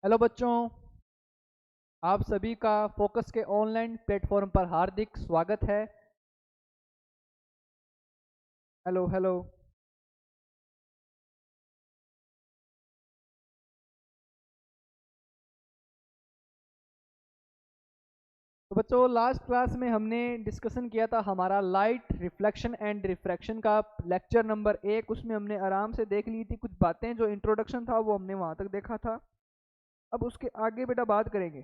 Hello बच्चों, आप सभी का फोकस के ऑनलाइन प्लेटफॉर्म पर हार्दिक स्वागत है। Hello hello. तो बच्चों, लास्ट क्लास में हमने डिस्कशन किया था हमारा लाइट रिफ्लेक्शन एंड रिफ्रैक्शन का लेक्चर नंबर 1। उसमें हमने आराम से देख ली थी कुछ बातें, जो इंट्रोडक्शन था वो हमने वहाँ तक देखा था। अब उसके आगे बेटा बात करेंगे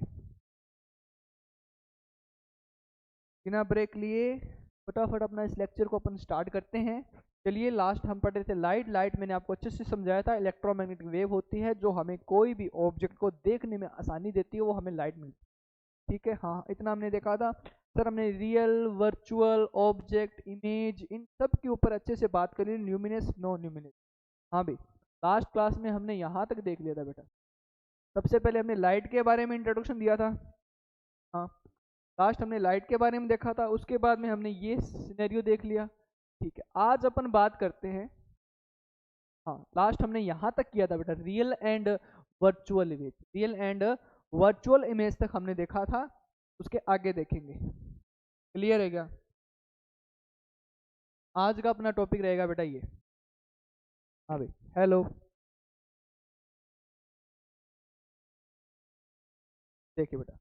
बिना ब्रेक लिए। फटाफट अपना इस लेक्चर को अपन स्टार्ट करते हैं। चलिए, लास्ट हम पढ़ रहे थे लाइट। लाइट मैंने आपको अच्छे से समझाया था, इलेक्ट्रोमैग्नेटिक वेव होती है जो हमें कोई भी ऑब्जेक्ट को देखने में आसानी देती है, वो हमें लाइट मिलती है। ठीक है, हाँ, इतना हमने देखा था। सर, हमने रियल, वर्चुअल, ऑब्जेक्ट, इमेज, इन सब के ऊपर अच्छे से बात करी, ल्यूमिनस, नो ल्यूमिनस। हाँ भाई, लास्ट क्लास में हमने यहाँ तक देख लिया था बेटा। सबसे पहले हमने लाइट के बारे में इंट्रोडक्शन दिया था। हाँ, लास्ट हमने लाइट के बारे में देखा था, उसके बाद में हमने ये सिनेरियो देख लिया। ठीक है, आज अपन बात करते हैं। हाँ, लास्ट हमने यहाँ तक किया था बेटा, real and virtual image. Real and virtual image तक हमने देखा था, उसके आगे देखेंगे। क्लियर है क्या? आज का अपना टॉपिक रहेगा बेटा ये। हाँ भाई, हेलो। देखिए बेटा,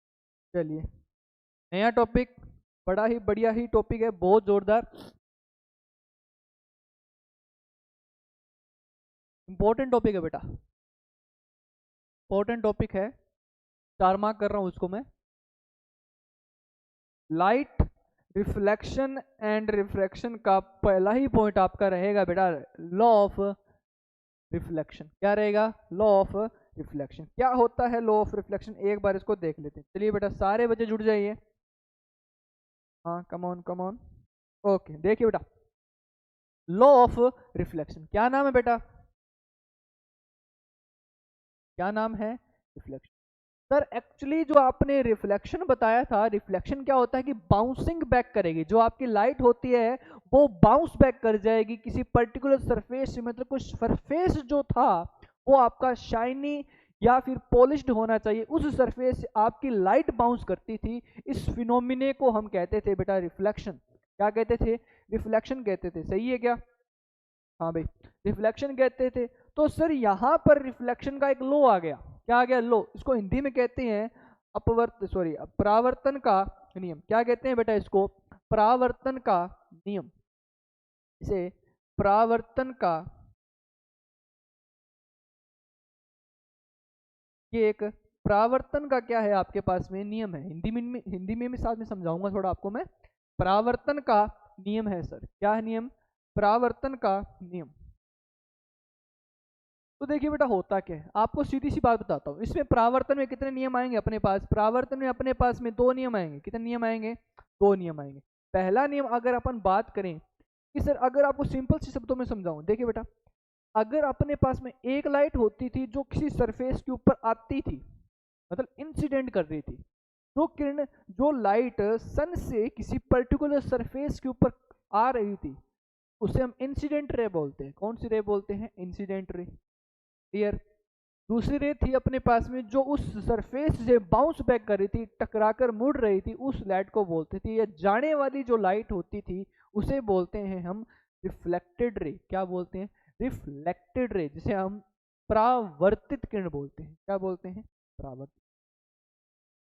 चलिए, नया टॉपिक, बड़ा ही बढ़िया ही टॉपिक है, बहुत जोरदार इंपॉर्टेंट टॉपिक है बेटा। इंपॉर्टेंट टॉपिक है, 4 मार्क कर रहा हूँ उसको मैं। लाइट रिफ्लेक्शन एंड रिफ्रैक्शन का पहला ही पॉइंट आपका रहेगा बेटा, लॉ ऑफ रिफ्लेक्शन। क्या रहेगा? Law of reflection. क्या होता है लॉ ऑफ रिफ्लेक्शन, एक बार इसको देख लेते हैं। चलिए बेटा, सारे बच्चे जुड़ जाइए। हाँ, come on come on. Okay, देखिए बेटा, लॉ ऑफ रिफ्लेक्शन क्या नाम है बेटा? क्या नाम है? रिफ्लेक्शन। सर, एक्चुअली जो आपने रिफ्लेक्शन बताया था, रिफ्लेक्शन क्या होता है कि बाउंसिंग बैक करेगी। जो आपकी लाइट होती है वो बाउंस बैक कर जाएगी किसी पर्टिकुलर सरफेस से। मतलब कुछ सरफेस जो था वो आपका शाइनी या फिर पॉलिश्ड होना चाहिए, उस सरफेस से आपकी लाइट बाउंस करती थी। इस फिनोमिने को हम कहते थे बेटा रिफ्लेक्शन। क्या कहते थे? रिफ्लेक्शन कहते थे। सही है क्या? हाँ भाई, रिफ्लेक्शन कहते थे। तो सर, यहाँ पर रिफ्लेक्शन का एक लॉ आ गया। क्या आ गया? लॉ। इसको हिंदी में कहते हैं परावर्तन का नियम। क्या कहते हैं बेटा इसको? परावर्तन का नियम। इसे परावर्तन का, ये एक परावर्तन का क्या है आपके पास में नियम है। हिंदी में भी साथ में समझाऊंगा थोड़ा आपको मैं। परावर्तन का नियम है सर। क्या है नियम? परावर्तन का नियम। तो देखिए बेटा, होता क्या है, आपको सीधी सी बात बताता हूँ। इसमें परावर्तन में कितने नियम आएंगे अपने पास? परावर्तन में अपने पास में 2 नियम आएंगे। कितने नियम आएंगे? 2 नियम आएंगे। पहला नियम अगर अपन बात करें कि सर, अगर आपको सिंपल सी शब्दों में समझाऊं, देखिए बेटा, अगर अपने पास में एक लाइट होती थी जो किसी सरफेस के ऊपर आती थी, मतलब इंसिडेंट कर रही थी, जो किरण, जो लाइट सन से किसी पर्टिकुलर सरफेस के ऊपर आ रही थी, उसे हम इंसिडेंट रे बोलते हैं। कौन सी रे बोलते हैं? Incident ray. क्लियर? दूसरी रे थी अपने पास में जो उस सरफेस से बाउंस बैक कर रही थी, टकराकर मुड़ रही थी, उस लाइट को बोलते थे, या जाने वाली जो लाइट होती थी उसे बोलते हैं हम रिफ्लेक्टेड रे। क्या बोलते हैं? रिफ्लेक्टेड रे, जिसे हम परावर्तित किरण बोलते हैं। क्या बोलते हैं? परावर्तित।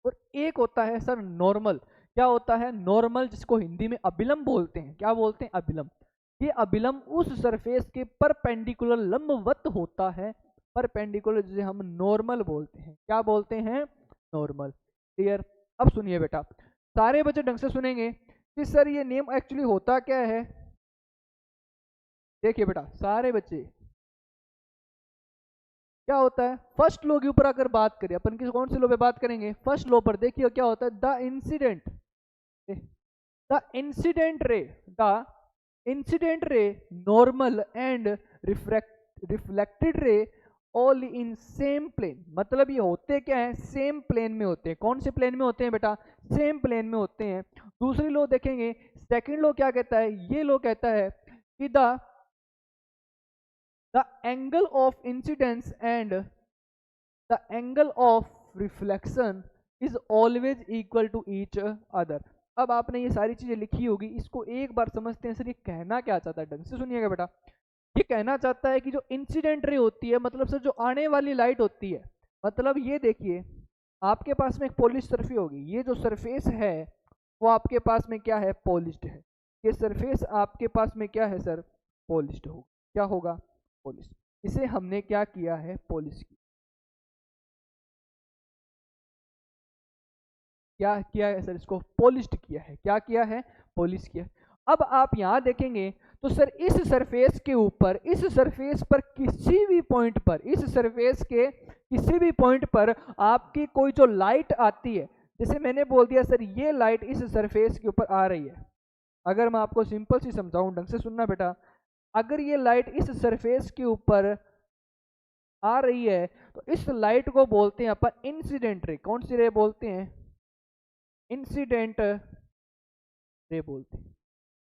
और एक होता है सर नॉर्मल। क्या होता है? नॉर्मल, जिसको हिंदी में अभिलंब बोलते हैं। क्या बोलते हैं? अभिलंब। ये अभिलंब उस सरफेस के परपेंडिकुलर, लंबवत होता है। परपेंडिकुलर, जिसे हम नॉर्मल बोलते हैं। क्या बोलते हैं? नॉर्मल। क्लियर? अब सुनिए बेटा, सारे बच्चे ढंग से सुनेंगे कि सर ये नेम एक्चुअली होता क्या है। देखिए बेटा सारे बच्चे, क्या होता है, फर्स्ट लॉ के ऊपर अगर बात करें अपन, किस कौन से लॉ पे बात करेंगे? फर्स्ट लॉ पर। देखिए क्या होता है, the incident ray, normal and reflected ray all in same plane. मतलब ये होते क्या है? सेम प्लेन में होते हैं। कौन से प्लेन में होते हैं बेटा? सेम प्लेन में होते हैं। दूसरी लॉ देखेंगे, सेकंड लॉ क्या कहता है? ये लॉ कहता है कि the angle of incidence and the angle of reflection is always equal to each other. अब आपने ये सारी चीजें लिखी होगी, इसको एक बार समझते हैं सर ये कहना क्या चाहता है, ढंग से सुनिएगा बेटा। ये कहना चाहता है कि जो इंसिडेंट रे होती है, मतलब सर जो आने वाली लाइट होती है, मतलब ये देखिए आपके पास में एक पॉलिश सरफेस होगी, ये जो सरफेस है वो आपके पास में क्या है, पॉलिश्ड है। ये सरफेस आपके पास में क्या है सर, पॉलिश्ड होगा। क्या होगा, पॉलिश। इसे हमने क्या किया है, पॉलिश किया। क्या किया है सर, इसको पॉलिश्ड किया है। क्या किया है, पॉलिश किया। अब आप यहाँ देखेंगे तो सर इस सरफेस के ऊपर, इस सरफेस पर किसी भी पॉइंट पर, इस सरफेस के किसी भी पॉइंट पर आपकी कोई जो लाइट आती है, जैसे मैंने बोल दिया सर ये लाइट इस सरफेस के ऊपर आ रही है। अगर मैं आपको सिंपल सी समझाऊं, ढंग से सुनना बेटा, अगर ये लाइट इस सरफेस के ऊपर आ रही है तो इस लाइट को बोलते हैं अपन इंसिडेंट रे। कौन सी रे बोलते हैं, इंसिडेंट रे बोलते हैं।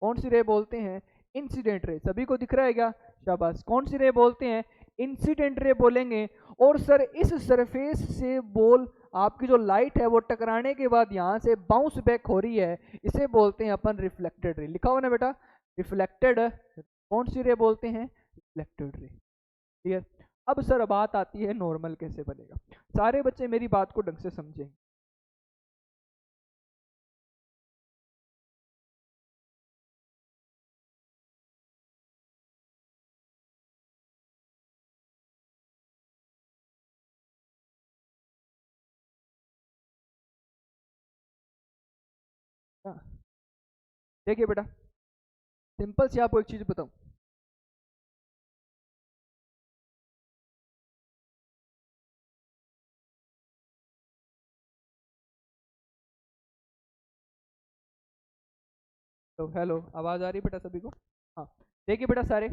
कौन सी रे बोलते हैं, इंसिडेंट रे। सभी को दिख रहा है क्या, शाबाश। कौन सी रे बोलते हैं, इंसिडेंट रे बोलेंगे। और सर इस सरफेस से बोल आपकी जो लाइट है वो टकराने के बाद यहाँ से बाउंस बैक हो रही है, इसे बोलते हैं अपन रिफ्लेक्टेड रे। लिखा हुआ ना बेटा, रिफ्लेक्टेड। कौन सी रे बोलते हैं, रिफ्लेक्टेड रे। क्लियर। अब सर बात आती है नॉर्मल कैसे बनेगा। सारे बच्चे मेरी बात को ढंग से समझें। हाँ, देखिए बेटा, सिंपल सी आपको एक चीज बताऊं। तो हेलो, आवाज आ रही बेटा सभी को। हाँ, देखिए बेटा सारे,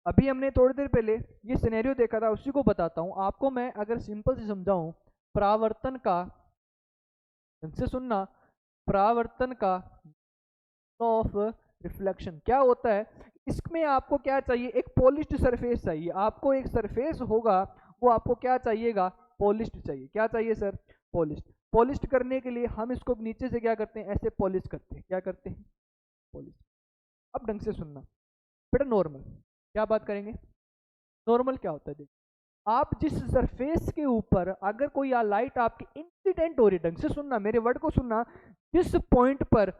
अभी हमने थोड़ी देर पहले ये सिनेरियो देखा था, उसी को बताता हूँ आपको मैं। अगर सिंपल से समझाऊं, परावर्तन का, ढंग से सुनना, परावर्तन का लॉ ऑफ रिफ्लेक्शन क्या होता है। इसमें आपको क्या चाहिए, एक पॉलिश्ड सरफेस चाहिए। आपको एक सरफेस होगा, वो आपको क्या चाहिएगा, पॉलिश्ड चाहिए। क्या चाहिए सर, पॉलिश्ड। पॉलिश्ड करने के लिए हम इसको नीचे से क्या करते हैं, ऐसे पॉलिश करते हैं। क्या करते हैं, पॉलिश। अब ढंग से सुनना बेटा, नॉर्मल क्या बात करेंगे। नॉर्मल क्या होता है, देखिए आप जिस सरफेस के ऊपर अगर कोई लाइट आपकी इंसिडेंट हो रही, ढंग से सुनना, मेरे वर्ड को सुनना, जिस पॉइंट पर,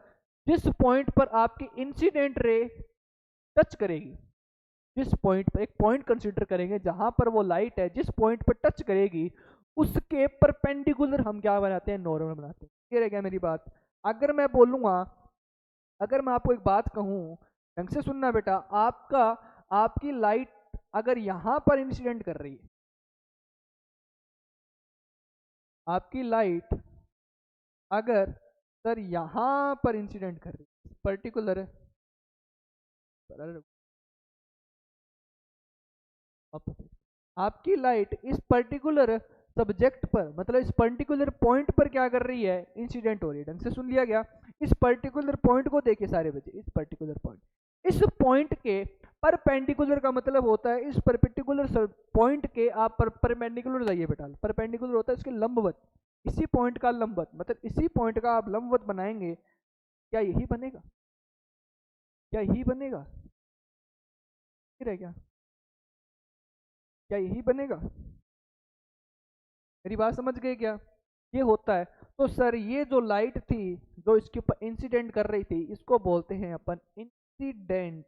जिस पॉइंट पर आपकी इंसिडेंट रे टच करेगी, जिस पॉइंट पर, एक पॉइंट कंसीडर करेंगे जहां पर वो लाइट है, जिस पॉइंट पर टच करेगी उसके परपेंडिकुलर हम क्या बनाते हैं, नॉर्मल बनाते हैं। क्लियर है क्या मेरी बात। अगर मैं बोलूंगा, अगर मैं आपको एक बात कहूं, ढंग से सुनना बेटा, आपका, आपकी लाइट अगर यहां पर इंसिडेंट कर रही है, आपकी लाइट अगर सर यहां पर इंसिडेंट कर रही है पर्टिकुलर, आपकी लाइट इस पर्टिकुलर सब्जेक्ट पर, मतलब इस पर्टिकुलर पॉइंट पर क्या कर रही है, इंसिडेंट हो रही है। ढंग से सुन लिया गया। इस पर्टिकुलर पॉइंट को देखिए सारे बच्चे, इस पर्टिकुलर पॉइंट, इस पॉइंट के परपेंडिकुलर का मतलब होता है इस पर्टिकुलर पॉइंट के आप परपेंडिकुलर जाइए बेटा। परपेंडिकुलर होता है इसके लंबवत, इसी पॉइंट का लंबवत, मतलब इसी पॉइंट का आप लंबवत बनाएंगे, क्या यही बनेगा, क्या यही बनेगा, फिर है क्या यही बनेगा। मेरी बात समझ गए क्या, ये होता है। तो सर ये जो लाइट थी जो इसके ऊपर इंसिडेंट कर रही थी, इसको बोलते हैं अपन इंसिडेंट,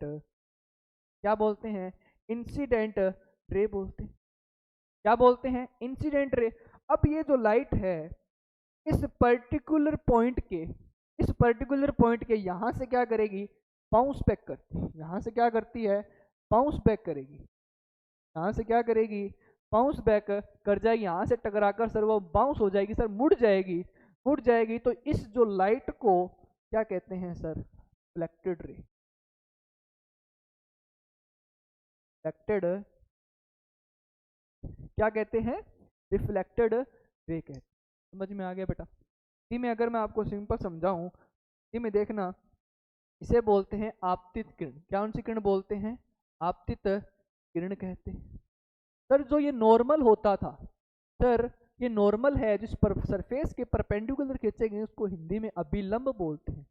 क्या बोलते हैं, इंसिडेंट रे बोलते हैं। क्या बोलते हैं, इंसिडेंट रे। अब ये जो लाइट है इस पर्टिकुलर पॉइंट के, इस पर्टिकुलर पॉइंट के यहाँ से क्या करेगी, बाउंस बैक करती है। यहाँ से क्या करती है, बाउंस बैक करेगी। यहाँ से क्या करेगी, बाउंस बैक कर जाएगी, यहाँ से टकराकर सर वो बाउंस हो जाएगी, सर मुड़ जाएगी। मुड़ जाएगी तो इस जो लाइट को क्या कहते हैं सर, रिफ्लेक्टेड रे। रिफ्लेक्टेड क्या कहते हैं, रिफ्लेक्टेड रे कहते हैं। समझ में आ गया बेटा। इसी में अगर मैं आपको सिंपल समझाऊं, इसी में देखना, इसे बोलते हैं आपतित किरण। क्या उनसी किरण बोलते हैं, आपतित किरण कहते हैं। सर जो ये नॉर्मल होता था, सर ये नॉर्मल है जिस पर सरफेस के परपेंडिकुलर खींचे गए उसको हिंदी में अभिलंब बोलते हैं।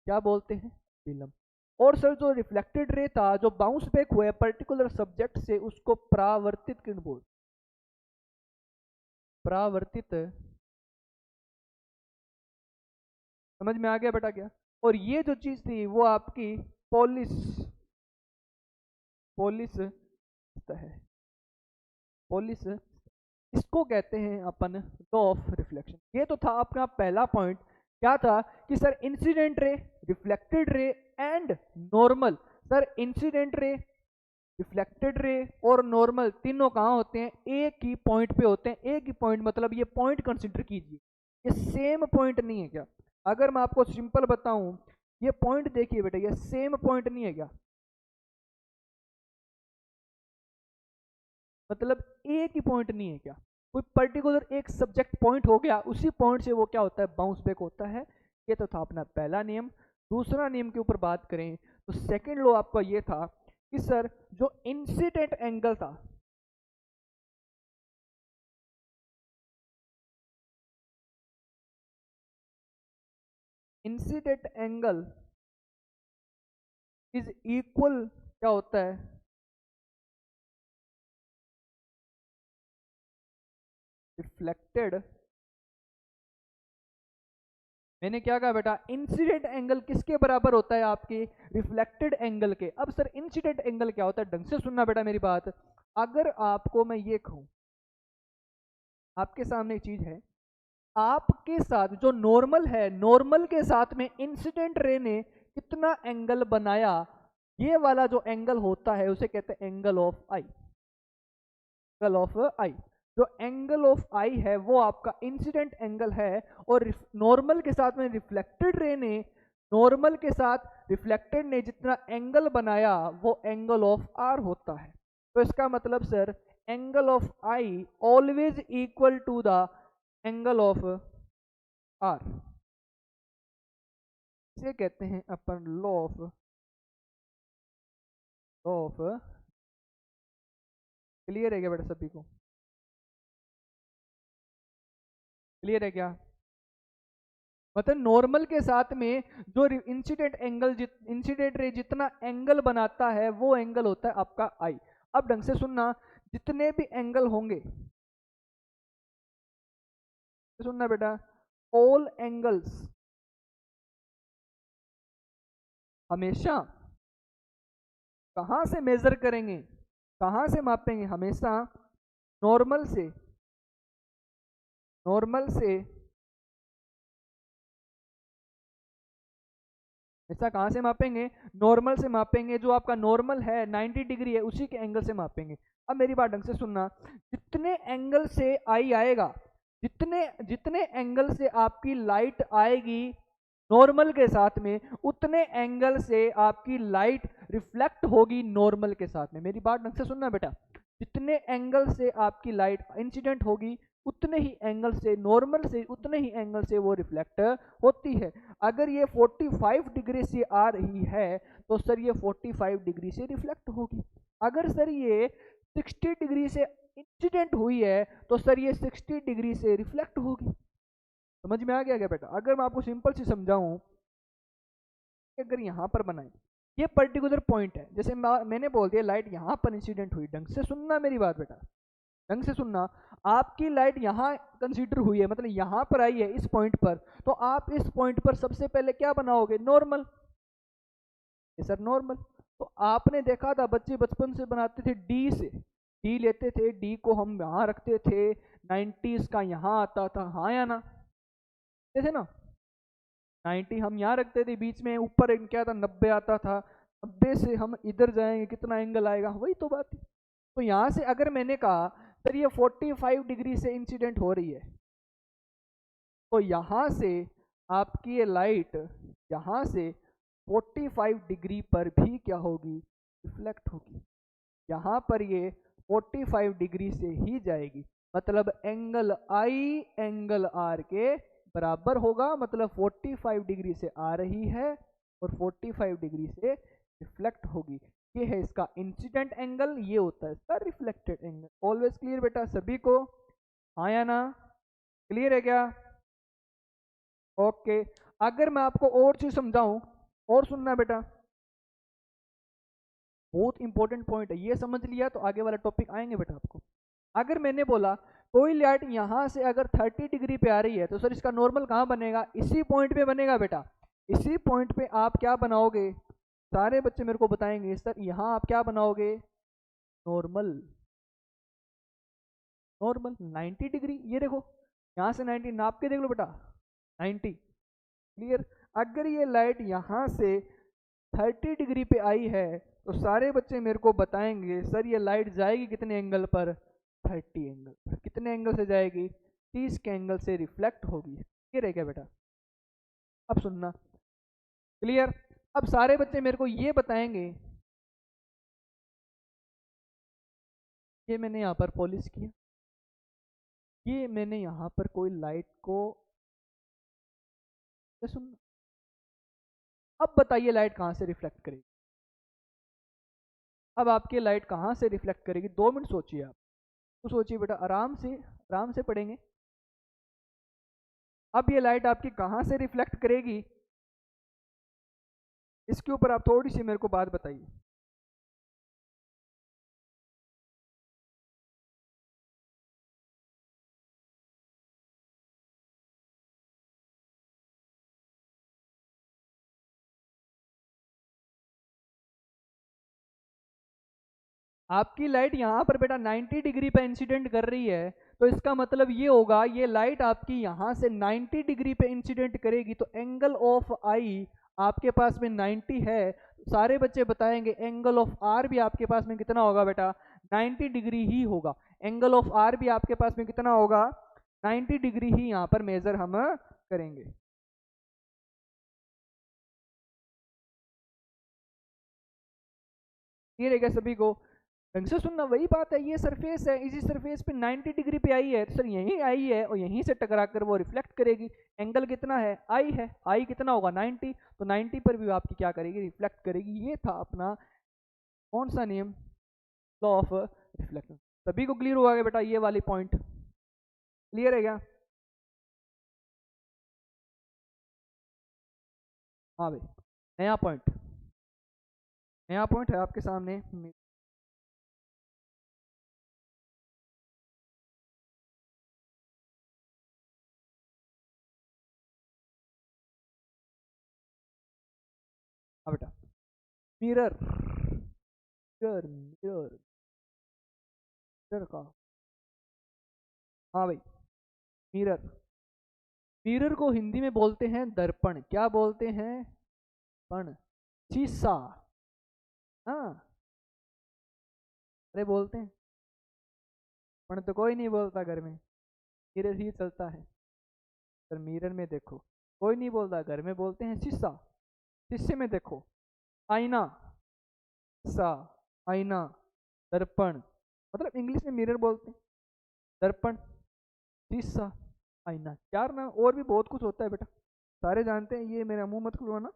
क्या बोलते हैं? अभिलंब। और सर जो रिफ्लेक्टेड रे था जो बाउंस बैक हुआ है पर्टिकुलर सब्जेक्ट से उसको परावर्तित किरण बोलते हैं। परावर्तित, समझ में आ गया बेटा क्या? और ये जो चीज थी वो आपकी पोलिस पोलिस है, पोलिस, इसको कहते हैं अपन लॉ ऑफ रिफ्लेक्शन। ये तो था अपना पहला पॉइंट। क्या था कि sir incident ray, reflected ray and normal. Sir incident ray, reflected ray और नॉर्मल तीनों कहाँ होते हैं? एक ही पॉइंट पे होते हैं। एक ही पॉइंट मतलब ये पॉइंट कंसिडर कीजिए, ये सेम पॉइंट नहीं है क्या? अगर मैं आपको सिंपल बताऊं, ये पॉइंट देखिए बेटा, ये सेम पॉइंट नहीं है क्या? मतलब एक ही पॉइंट नहीं है क्या? कोई पर्टिकुलर एक सब्जेक्ट पॉइंट हो गया, उसी पॉइंट से वो क्या होता है? बाउंस बैक होता है। ये तो था अपना पहला नियम। दूसरा नियम के ऊपर बात करें तो सेकंड लॉ आपका ये था कि सर जो इंसिडेंट एंगल था, इंसिडेंट एंगल इज इक्वल, क्या होता है? रिफ्लेक्टेड, मैंने क्या कहा बेटा? इंसिडेंट एंगल किसके बराबर होता है? आपके रिफ्लेक्टेड एंगल के। अब सर इंसिडेंट एंगल क्या होता है? ढंग से सुनना बेटा मेरी बात। अगर आपको मैं ये कहूं, आपके सामने एक चीज है, आपके साथ जो नॉर्मल है, नॉर्मल के साथ में इंसिडेंट रे ने कितना एंगल बनाया, ये वाला जो एंगल होता है उसे कहते हैं angle of I. Angle of I, जो एंगल ऑफ आई है वो आपका इंसिडेंट एंगल है। और नॉर्मल के साथ में रिफ्लेक्टेड रे ने, नॉर्मल के साथ रिफ्लेक्टेड ने जितना एंगल बनाया वो एंगल ऑफ आर होता है। तो इसका मतलब sir angle of I always equal to the angle of R. इसे कहते हैं अपन लॉ ऑफ क्लियर है क्या बेटा सभी को? क्लियर है क्या? मतलब नॉर्मल के साथ में जो इंसिडेंट एंगल, इंसिडेंट रे जितना एंगल बनाता है वो एंगल होता है आपका आई। अब ढंग से सुनना, जितने भी एंगल होंगे, सुनना बेटा, ऑल एंगल्स हमेशा कहाँ से मेजर करेंगे, कहाँ से मापेंगे? हमेशा नॉर्मल से, नॉर्मल से ऐसा कहाँ से मापेंगे? नॉर्मल से मापेंगे। जो आपका नॉर्मल है 90 डिग्री है उसी के एंगल से मापेंगे। अब मेरी बात ढंग से सुनना, जितने एंगल से आई आएगा, जितने जितने एंगल से आपकी लाइट आएगी नॉर्मल के साथ में, उतने एंगल से आपकी लाइट रिफ्लेक्ट होगी नॉर्मल के साथ में। मेरी बात ढंग से सुनना बेटा, जितने एंगल से आपकी लाइट इंसिडेंट होगी उतने ही एंगल से, नॉर्मल से उतने ही एंगल से वो रिफ्लेक्ट होती है। अगर ये 45 डिग्री से आ रही है तो सर ये 45 डिग्री से रिफ्लेक्ट होगी। अगर सर ये 60 डिग्री से इंसिडेंट हुई है तो सर ये 60 डिग्री से रिफ्लेक्ट होगी। समझ में आ गया क्या बेटा? अगर मैं आपको सिंपल से समझाऊं, अगर यहाँ पर बनाए ये पर्टिकुलर पॉइंट है, जैसे मैंने बोल दिया लाइट यहाँ पर इंसिडेंट हुई। ढंग से सुनना मेरी बात बेटा, ढंग से सुनना। आपकी लाइट यहाँ कंसीडर हुई है, मतलब यहाँ पर आई है इस पॉइंट पर, तो आप इस पॉइंट पर सबसे पहले क्या बनाओगे? नॉर्मल। ये सर नॉर्मल। तो आपने देखा था बच्चे बचपन से बनाते थे डी से, डी लेते थे, डी को हम यहाँ रखते थे, 90s का यहाँ आता था, हाँ या ना? थे ना? 90 हम यहाँ रखते थे, बीच में ऊपर क्या था? 90 आता था। 90 से हम इधर जाएंगे कितना एंगल आएगा? वही तो बात है। तो यहाँ से अगर मैंने कहा सर ये 45 डिग्री से इंसिडेंट हो रही है, तो यहाँ से आपकी ये लाइट यहाँ से 45 डिग्री पर भी क्या होगी? रिफ्लेक्ट होगी। यहाँ पर ये 45 डिग्री से ही जाएगी, मतलब एंगल आई एंगल आर के बराबर होगा। मतलब 45 डिग्री से आ रही है और 45 डिग्री से रिफ्लेक्ट होगी। ये है इसका इंसिडेंट एंगल, ये होता है इसका रिफ्लेक्टेड एंगल। ऑलवेज क्लियर बेटा सभी को? हाँ या ना? क्लियर है क्या? ओके। अगर मैं आपको और चीज समझाऊं, और सुनना बेटा, बहुत इंपॉर्टेंट पॉइंट है, ये समझ लिया तो आगे वाला टॉपिक आएंगे बेटा आपको। अगर मैंने बोला कोई लाइट यहां से अगर 30 डिग्री पे आ रही है तो सर इसका नॉर्मल कहाँ बनेगा? इसी पॉइंट पे बनेगा बेटा। इसी पॉइंट पे आप क्या बनाओगे? सारे बच्चे मेरे को बताएंगे सर यहाँ आप क्या बनाओगे? नॉर्मल। नॉर्मल 90 डिग्री, ये देखो यहाँ से 90 नाप के देख लो बेटा, 90। क्लियर? अगर ये लाइट यहाँ से 30 डिग्री पे आई है तो सारे बच्चे मेरे को बताएंगे सर ये लाइट जाएगी कितने एंगल पर? 30 एंगल पर। कितने एंगल से जाएगी? 30 के एंगल से रिफ्लेक्ट होगी। क्लियर है क्या बेटा? अब सुनना, क्लियर? अब सारे बच्चे मेरे को ये बताएंगे, ये मैंने यहाँ पर पॉलिश किया, ये मैंने यहाँ पर कोई लाइट को, सुन, अब बताइए लाइट कहाँ से रिफ्लेक्ट करेगी? अब आपकी लाइट कहाँ से रिफ्लेक्ट करेगी? 2 मिनट सोचिए आप, तो सोचिए बेटा, आराम से पढ़ेंगे। अब ये लाइट आपकी कहाँ से रिफ्लेक्ट करेगी? इसके ऊपर आप थोड़ी सी मेरे को बात बताइए। आपकी लाइट यहाँ पर बेटा 90 डिग्री पे इंसिडेंट कर रही है, तो इसका मतलब ये होगा ये लाइट आपकी यहाँ से 90 डिग्री पे इंसिडेंट करेगी, तो एंगल ऑफ आई आपके पास में 90 है। सारे बच्चे बताएंगे एंगल ऑफ आर भी आपके पास में कितना होगा बेटा? 90 डिग्री ही होगा। एंगल ऑफ आर भी आपके पास में कितना होगा? 90 डिग्री ही यहाँ पर मेजर हम करेंगे। ये रहेगा सभी को ढंग से सुनना। वही बात है, ये सरफेस है, इसी सरफेस पे 90 डिग्री पे आई है, तो सर यहीं आई है और यहीं से टकरा कर वो रिफ्लेक्ट करेगी। एंगल कितना है? आई है। आई कितना होगा? 90। तो 90 पर भी आपकी क्या करेगी? रिफ्लेक्ट करेगी। ये था अपना कौन सा नियम? Law of reflection. सभी को क्लियर हुआ गया बेटा ये वाली पॉइंट? क्लियर है क्या? हाँ भाई, नया पॉइंट, नया पॉइंट है आपके सामने। हाँ बेटा, मिरर, मिरर, मिरर, मिरर का, हाँ भाई, मिरर। मिरर को हिंदी में बोलते हैं दर्पण। क्या बोलते हैं? पण, शीशा। हाँ, अरे बोलते हैं, पण तो कोई नहीं बोलता घर में, मिरर ही चलता है। पर मिरर में देखो, कोई नहीं बोलता, घर में बोलते हैं शीशा। शीशे में देखो, आईना, शीशा, आईना, दर्पण, मतलब इंग्लिश में मिरर बोलते हैं, दर्पण, शीशा, आईना। यार ना और भी बहुत कुछ होता है बेटा, सारे जानते हैं, ये मेरा मुंह मत खुलवाना,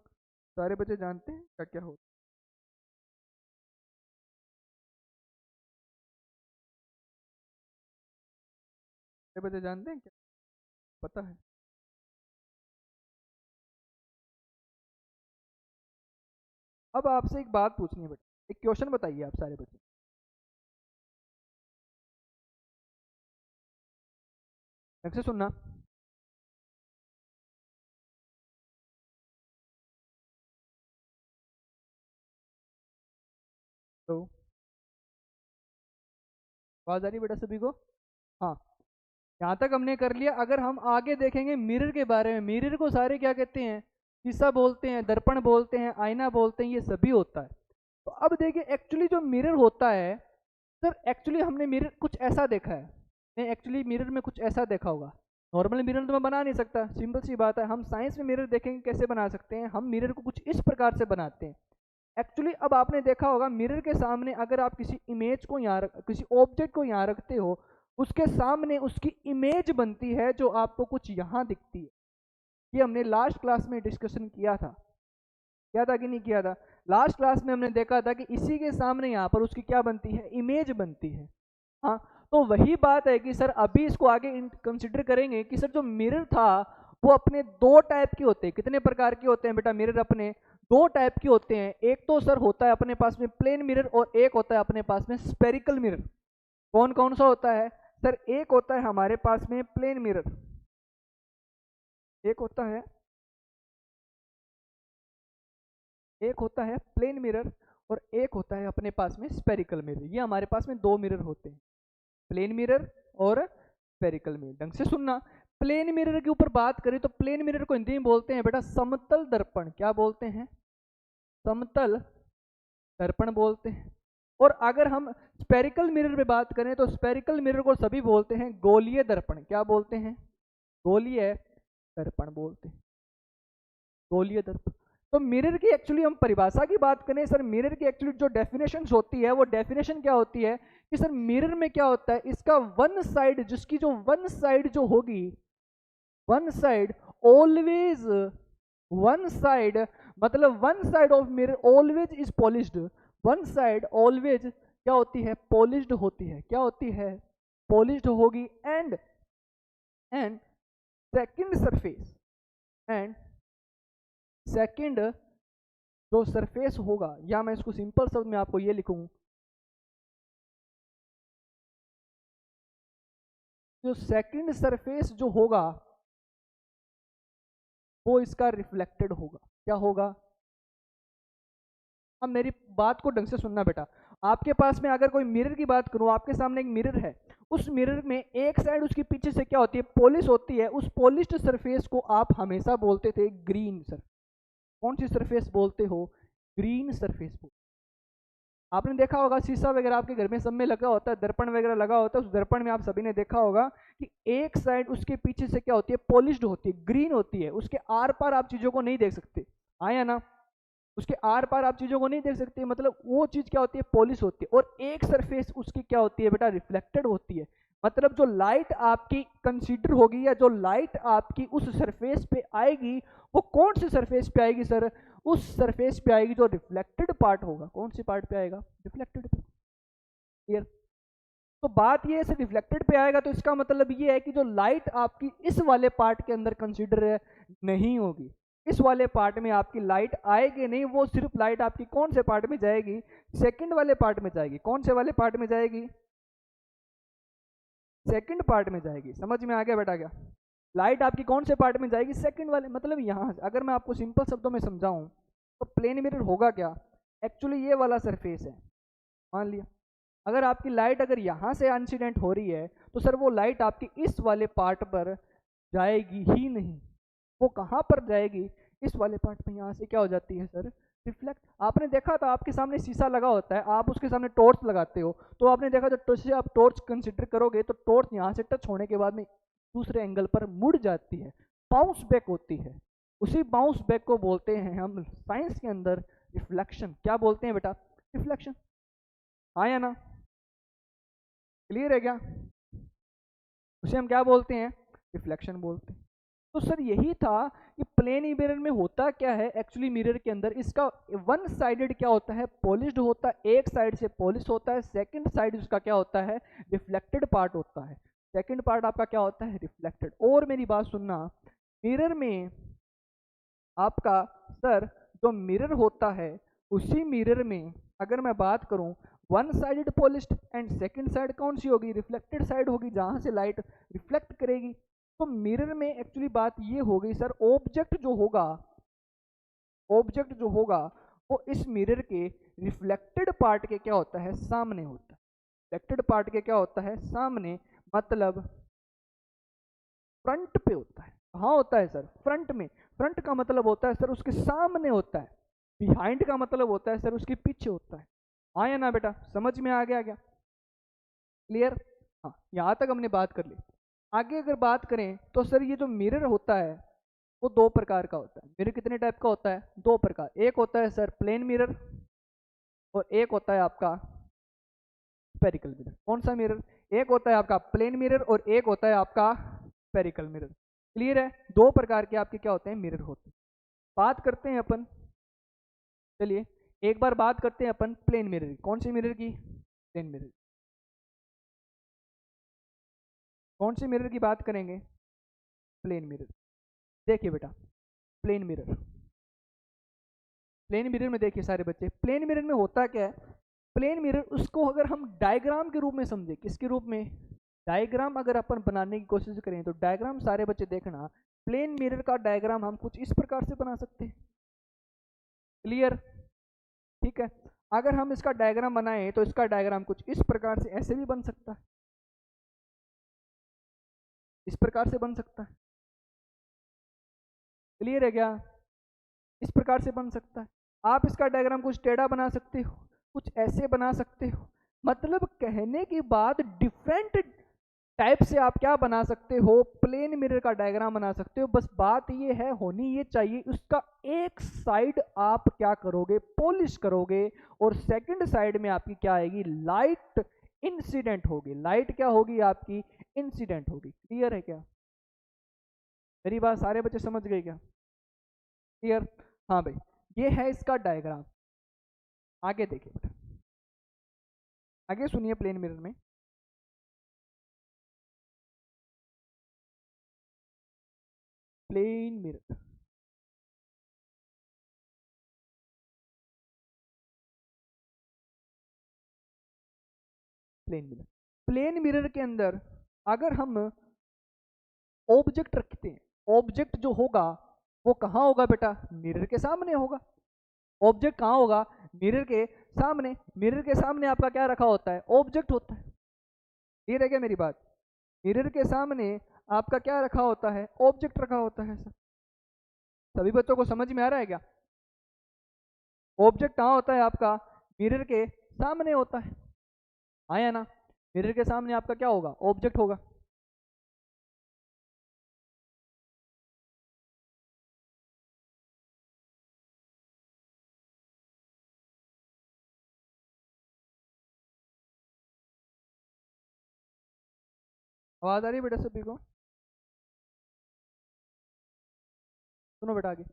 सारे बच्चे जानते हैं क्या क्या होता है। सारे बच्चे जानते हैं क्या? पता है? अब आपसे एक बात पूछनी है बेटा, एक क्वेश्चन बताइए आप सारे बच्चे, ढंग से सुनना। तो आवाज आ रही है बेटा सभी को? हाँ, यहाँ तक हमने कर लिया। अगर हम आगे देखेंगे मिरर के बारे में, मिरर को सारे क्या कहते हैं? शीशा बोलते हैं, दर्पण बोलते हैं, आईना बोलते हैं, ये सभी होता है। तो अब देखिए एक्चुअली जो मिरर होता है, सर एक्चुअली हमने मिरर कुछ ऐसा देखा है, नहीं एक्चुअली मिरर में कुछ ऐसा देखा होगा। नॉर्मल मिरर तो मैं बना नहीं सकता, सिंपल सी बात है। हम साइंस में मिरर देखेंगे कैसे बना सकते हैं, हम मिरर को कुछ इस प्रकार से बनाते हैं। एक्चुअली अब आपने देखा होगा मिरर के सामने अगर आप किसी इमेज को यहाँ किसी ऑब्जेक्ट को यहाँ रखते हो, उसके सामने उसकी इमेज बनती है जो आपको कुछ यहाँ दिखती है। ये हमने लास्ट क्लास में डिस्कशन किया था, किया था कि नहीं किया था? लास्ट क्लास में हमने देखा था कि इसी के सामने यहाँ पर उसकी क्या बनती है? इमेज बनती है। हाँ, तो वही बात है कि सर अभी इसको आगे कंसिडर करेंगे कि सर जो मिरर था वो अपने दो टाइप के होते हैं। कितने प्रकार के होते हैं बेटा मिरर? अपने दो टाइप के होते हैं। एक तो सर होता है अपने पास में प्लेन मिरर और एक होता है अपने पास में स्पेरिकल मिरर। कौन कौन सा होता है सर? एक होता है हमारे पास में प्लेन मिरर, एक होता है प्लेन मिरर और एक होता है अपने पास में स्पेरिकल मिरर। ये हमारे पास में दो मिरर होते हैं, प्लेन मिरर और स्पेरिकल मिरर। ढंग से सुनना, प्लेन मिरर के ऊपर बात करें तो प्लेन मिरर को हिंदी में बोलते हैं बेटा समतल दर्पण। क्या बोलते हैं? समतल दर्पण बोलते हैं। और अगर हम स्पेरिकल मिरर पे बात करें तो स्पेरिकल मिरर को सभी बोलते हैं गोलीय दर्पण। क्या बोलते हैं? गोलीय दर्पण बोलते हैं, गोलीय दर्पण। तो मिरर की एक्चुअली हम परिभाषा की बात करें सर, मिरर की एक्चुअली जो डेफिनेशन होती है वो डेफिनेशन क्या होती है कि सर मिरर में क्या होता है, इसका वन साइड, जिसकी जो वन साइड जो होगी, one side always, one side मतलब one side of mirror always is polished. One side always क्या होती है? पॉलिश्ड होती है। क्या होती है? पॉलिश्ड होगी। And second surface, and second जो सरफेस होगा, या मैं इसको सिंपल शब्द में आपको ये लिखूं, जो सेकंड सरफेस जो होगा वो इसका रिफ्लेक्टेड होगा। क्या होगा? अब मेरी बात को ढंग से सुनना बेटा। आपके पास में अगर कोई मिरर की बात करूं, आपके सामने एक मिरर है, उस मिरर में एक साइड उसके पीछे से क्या होती है? पॉलिश होती है। उस पॉलिश्ड सरफेस को आप हमेशा बोलते थे ग्रीन। सर कौन सी सरफेस बोलते हो? Green surface. आपने देखा होगा शीशा वगैरह आपके घर में सब में लगा होता है, दर्पण वगैरह लगा होता है, उस दर्पण में आप सभी ने देखा होगा कि एक साइड उसके पीछे से क्या होती है? पॉलिश्ड होती है, ग्रीन होती है। उसके आर पार आप चीजों को नहीं देख सकते, आया ना? उसके आर पार आप चीजों को नहीं देख सकते, मतलब वो चीज क्या होती है? पॉलिश होती है। और एक सरफेस उसकी क्या होती है बेटा? रिफ्लेक्टेड होती है। मतलब जो लाइट आपकी कंसीडर होगी या जो लाइट आपकी उस सरफेस पे आएगी, वो कौन सी सरफेस पे आएगी सर? उस सरफेस पे आएगी जो रिफ्लेक्टेड पार्ट होगा। कौन सी पार्ट पे आएगा? रिफ्लेक्टेड पे। क्लियर? तो बात ये है रिफ्लेक्टेड पे आएगा तो इसका मतलब ये है कि जो लाइट आपकी इस वाले पार्ट के अंदर कंसीडर नहीं होगी, इस वाले पार्ट में आपकी लाइट आएगी नहीं, वो सिर्फ लाइट आपकी कौन से पार्ट में जाएगी? सेकंड वाले पार्ट में जाएगी। कौन से वाले पार्ट में जाएगी? सेकंड पार्ट में जाएगी। समझ में आ गया बेटा? क्या लाइट आपकी कौन से पार्ट में जाएगी? सेकंड वाले। मतलब यहाँ अगर मैं आपको सिंपल शब्दों में समझाऊं तो प्लेन मिरर होगा क्या? एक्चुअली ये वाला सरफेस है, मान लिया। अगर आपकी लाइट अगर यहाँ से इंसिडेंट हो रही है तो सर वो लाइट आपकी इस वाले पार्ट पर जाएगी ही नहीं। वो कहाँ पर जाएगी? इस वाले पार्ट में। यहाँ से क्या हो जाती है सर? रिफ्लेक्ट। आपने देखा था आपके सामने शीशा लगा होता है, आप उसके सामने टॉर्च लगाते हो, तो आपने देखा जो से आप टॉर्च कंसिडर करोगे तो टॉर्च यहाँ से टच होने के बाद में दूसरे एंगल पर मुड़ जाती है, बाउंस बैक होती है। उसी बाउंस बैक को बोलते हैं हम साइंस के अंदर रिफ्लेक्शन। क्या बोलते हैं बेटा? रिफ्लेक्शन। हाँ या ना? क्लियर है क्या? उसे हम क्या बोलते हैं? रिफ्लेक्शन बोलते हैं। तो सर यही था कि प्लेन मिरर में होता क्या है एक्चुअली, मिरर के अंदर इसका वन साइडेड क्या होता है? पॉलिश्ड होता है, एक साइड से पॉलिश होता है, सेकंड साइड उसका क्या होता है? रिफ्लेक्टेड पार्ट होता है। सेकंड पार्ट आपका क्या होता है? रिफ्लेक्टेड। और मेरी बात सुनना, मिरर में आपका सर जो मिरर होता है, उसी मिरर में अगर मैं बात करूं, one sided polished and second side कौन सी होगी? रिफ्लेक्टेड साइड होगी, जहां से लाइट रिफ्लेक्ट करेगी। तो मिरर में एक्चुअली बात ये हो गई सर, ऑब्जेक्ट जो होगा, ऑब्जेक्ट जो होगा वो इस मिरर के रिफ्लेक्टेड पार्ट के क्या होता है? सामने होता है। रिफ्लेक्टेड पार्ट के क्या होता है? सामने, मतलब फ्रंट पे होता है। कहाँ होता है सर? फ्रंट में। फ्रंट का मतलब होता है सर उसके सामने होता है। बिहाइंड का मतलब होता है सर उसके पीछे होता है। हाँ या ना बेटा? समझ में आ गया क्या? क्लियर? हाँ, यहाँ तक हमने बात कर ली। आगे अगर बात करें तो सर ये जो मिरर होता है वो दो प्रकार का होता है। मिरर कितने टाइप का होता है? दो प्रकार। एक होता है सर प्लेन मिरर और एक होता है आपका स्पेरिकल मिरर। कौन सा मिरर? एक होता है आपका प्लेन मिरर और एक होता है आपका स्पेरिकल मिरर। क्लियर है? दो प्रकार के आपके क्या होते हैं? मिरर होते हैं। बात करते हैं अपन, चलिए एक बार बात करते हैं अपन प्लेन मिरर की। कौन सी मिरर की? Plane mirror. कौन से मिरर की बात करेंगे? Plane mirror. देखिए बेटा, प्लेन मिरर, प्लेन मिरर में देखिए सारे बच्चे, प्लेन मिरर में होता क्या है? प्लेन मिरर उसको अगर हम डायग्राम के रूप में समझे, किसके रूप में? डायग्राम अगर अपन बनाने की कोशिश करें तो डायग्राम सारे बच्चे देखना, प्लेन मिरर का डायग्राम हम कुछ इस प्रकार से बना सकते हैं। क्लियर? ठीक है। अगर हम इसका डायग्राम बनाएं तो इसका डायग्राम कुछ इस प्रकार से ऐसे भी बन सकता है, इस प्रकार से बन सकता है। क्लियर है क्या? इस प्रकार से बन सकता है। आप इसका डायग्राम कुछ टेढ़ा बना सकते हो, कुछ ऐसे बना सकते हो। मतलब कहने की बात, डिफरेंट टाइप से आप क्या बना सकते हो? प्लेन मिरर का डायग्राम बना सकते हो। बस बात ये है, होनी ये चाहिए, उसका एक साइड आप क्या करोगे? पॉलिश करोगे, और सेकंड साइड में आपकी क्या आएगी? लाइट इंसिडेंट होगी। लाइट क्या होगी आपकी? इंसिडेंट होगी। क्लियर है क्या? मेरी बात सारे बच्चे समझ गए क्या? क्लियर? हाँ भाई, ये है इसका डायग्राम। आगे देखिए बेटा, आगे सुनिए। प्लेन मिरर में plane mirror, plane mirror, plane mirror के अंदर अगर हम ऑब्जेक्ट रखते हैं, ऑब्जेक्ट जो होगा वो कहाँ होगा बेटा? मिरर के सामने होगा। ऑब्जेक्ट कहाँ होगा? मिरर के सामने। मिरर के सामने आपका क्या रखा होता है? ऑब्जेक्ट होता है। क्लियर है क्या मेरी बात? मिरर के सामने आपका क्या रखा होता है? ऑब्जेक्ट रखा होता है। सर सभी बच्चों को समझ में आ रहा है क्या? ऑब्जेक्ट कहाँ होता है आपका? मिरर के सामने होता है। आया ना? मिरर के सामने आपका क्या होगा? ऑब्जेक्ट होगा। आवाज आ रही है बेटा सभी को? सुनो बेटा आगे,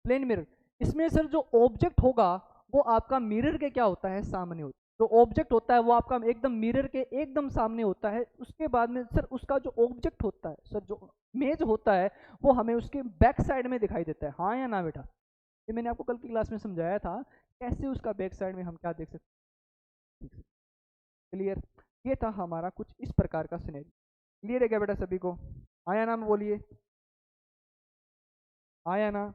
प्लेन मिरर, इसमें सर जो ऑब्जेक्ट होगा वो आपका मिरर के क्या होता है? सामने होता है। जो ऑब्जेक्ट होता है वो आपका एकदम मिरर के एकदम सामने होता है। उसके बाद में सर उसका जो ऑब्जेक्ट होता है, सर जो इमेज होता है, वो हमें उसके बैक साइड में दिखाई देता है। हाँ या ना बेटा? ये मैंने आपको कल की क्लास में समझाया था, कैसे उसका बैक साइड में हम क्या देख सकते हैं। क्लियर? ये था हमारा कुछ इस प्रकार का सिनेरियो। क्लियर है क्या बेटा सभी को? आया ना? बोलिए, आया ना?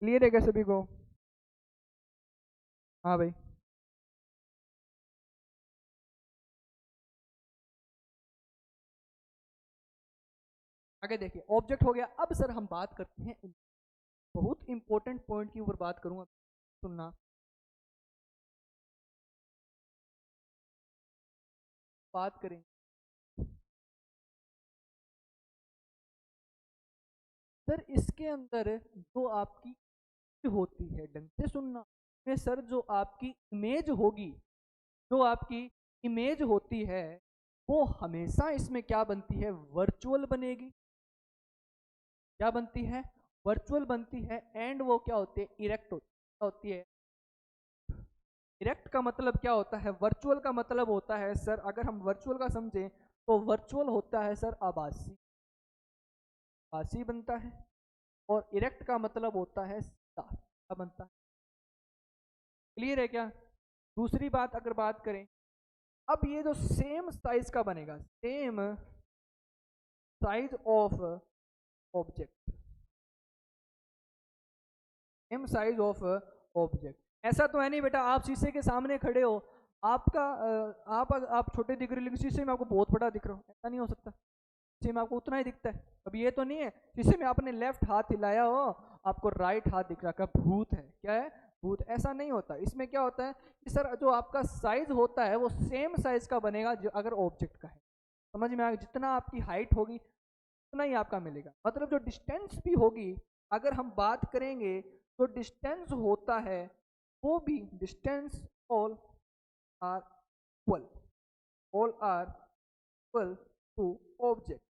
क्लियर है क्या सभी को? हाँ भाई। आगे देखिए, ऑब्जेक्ट हो गया। अब सर हम बात करते हैं, बहुत इंपॉर्टेंट पॉइंट के ऊपर बात करूंगा, सुनना। बात करें सर इसके अंदर जो आपकी होती है, ढंग से सुनना में सर, जो आपकी इमेज होगी, जो आपकी इमेज होती है, वो हमेशा इसमें क्या बनती है? वर्चुअल बनेगी। क्या बनती है? वर्चुअल बनती है। एंड वो क्या होती है? इरेक्ट होती है। इरेक्ट का मतलब क्या होता है? वर्चुअल का मतलब होता है सर, अगर हम वर्चुअल का समझें तो वर्चुअल होता है सर आभासी, आभासी बनता है। और इरेक्ट का मतलब होता है सीधा, क्या बनता है? क्लियर है क्या? दूसरी बात अगर बात करें, अब ये जो सेम साइज का बनेगा, same size of object, same size of object. ऐसा तो है नहीं बेटा आप शीशे के सामने खड़े हो, आपका आप छोटे दिख रहे हो, लेकिन शीशे में आपको बहुत बड़ा दिख रहा हो, ऐसा नहीं हो सकता। शीशे में आपको उतना ही दिखता है। अब ये तो नहीं है शीशे में आपने लेफ्ट हाथ हिलाया हो, आपको राइट हाथ दिख रहा है, क्या भूत है? क्या है? भूत। ऐसा नहीं होता। इसमें क्या होता है कि सर जो आपका साइज होता है वो सेम साइज का बनेगा जो अगर ऑब्जेक्ट का है। समझ में आ गया? जितना आपकी हाइट होगी उतना ही आपका मिलेगा। मतलब जो डिस्टेंस भी होगी, अगर हम बात करेंगे तो डिस्टेंस होता है वो भी, distance all are equal, all are equal to object.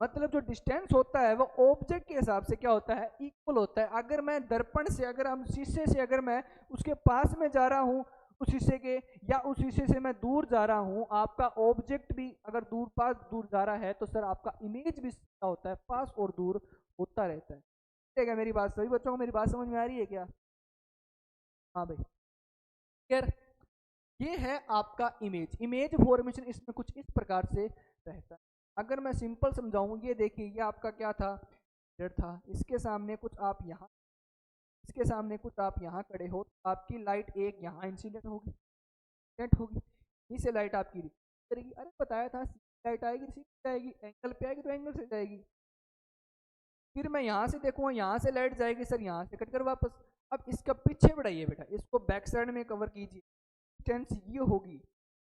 मतलब जो डिस्टेंस होता है वो ऑब्जेक्ट के हिसाब से क्या होता है? इक्वल होता है। अगर मैं दर्पण से, अगर हम शीशे से, अगर मैं उसके पास में जा रहा हूँ, उस शीशे के या उस शीशे से मैं दूर जा रहा हूँ, आपका ऑब्जेक्ट भी अगर दूर पास दूर जा रहा है तो सर आपका इमेज भी क्या होता है, पास और दूर होता रहता है। ठीक है, मेरी बात सभी बच्चों को मेरी बात समझ में आ रही है क्या? हाँ भाई, क्लियर। ये है आपका इमेज। इमेज फॉर्मेशन इसमें कुछ इस प्रकार से रहता है। अगर मैं सिंपल समझाऊं, ये देखिए, ये आपका क्या था, मिरर था, इसके सामने कुछ आप यहाँ, इसके सामने कुछ आप यहाँ खड़े हो, तो आपकी लाइट एक यहाँ इंसिडेंट होगी, इंसिडेंट होगी, यहीं से लाइट आपकी रिफ्लेक्ट करेगी। अरे बताया था लाइट आएगी सीधी जाएगी, एंगल पे आएगी तो एंगल से जाएगी। फिर मैं यहाँ से देखूंगा, यहाँ से लाइट जाएगी सर, यहाँ से कटकर वापस। अब इसका पीछे बढ़ाइए बेटा, इसको बैक साइड में कवर कीजिए, डिस्टेंस ये होगी।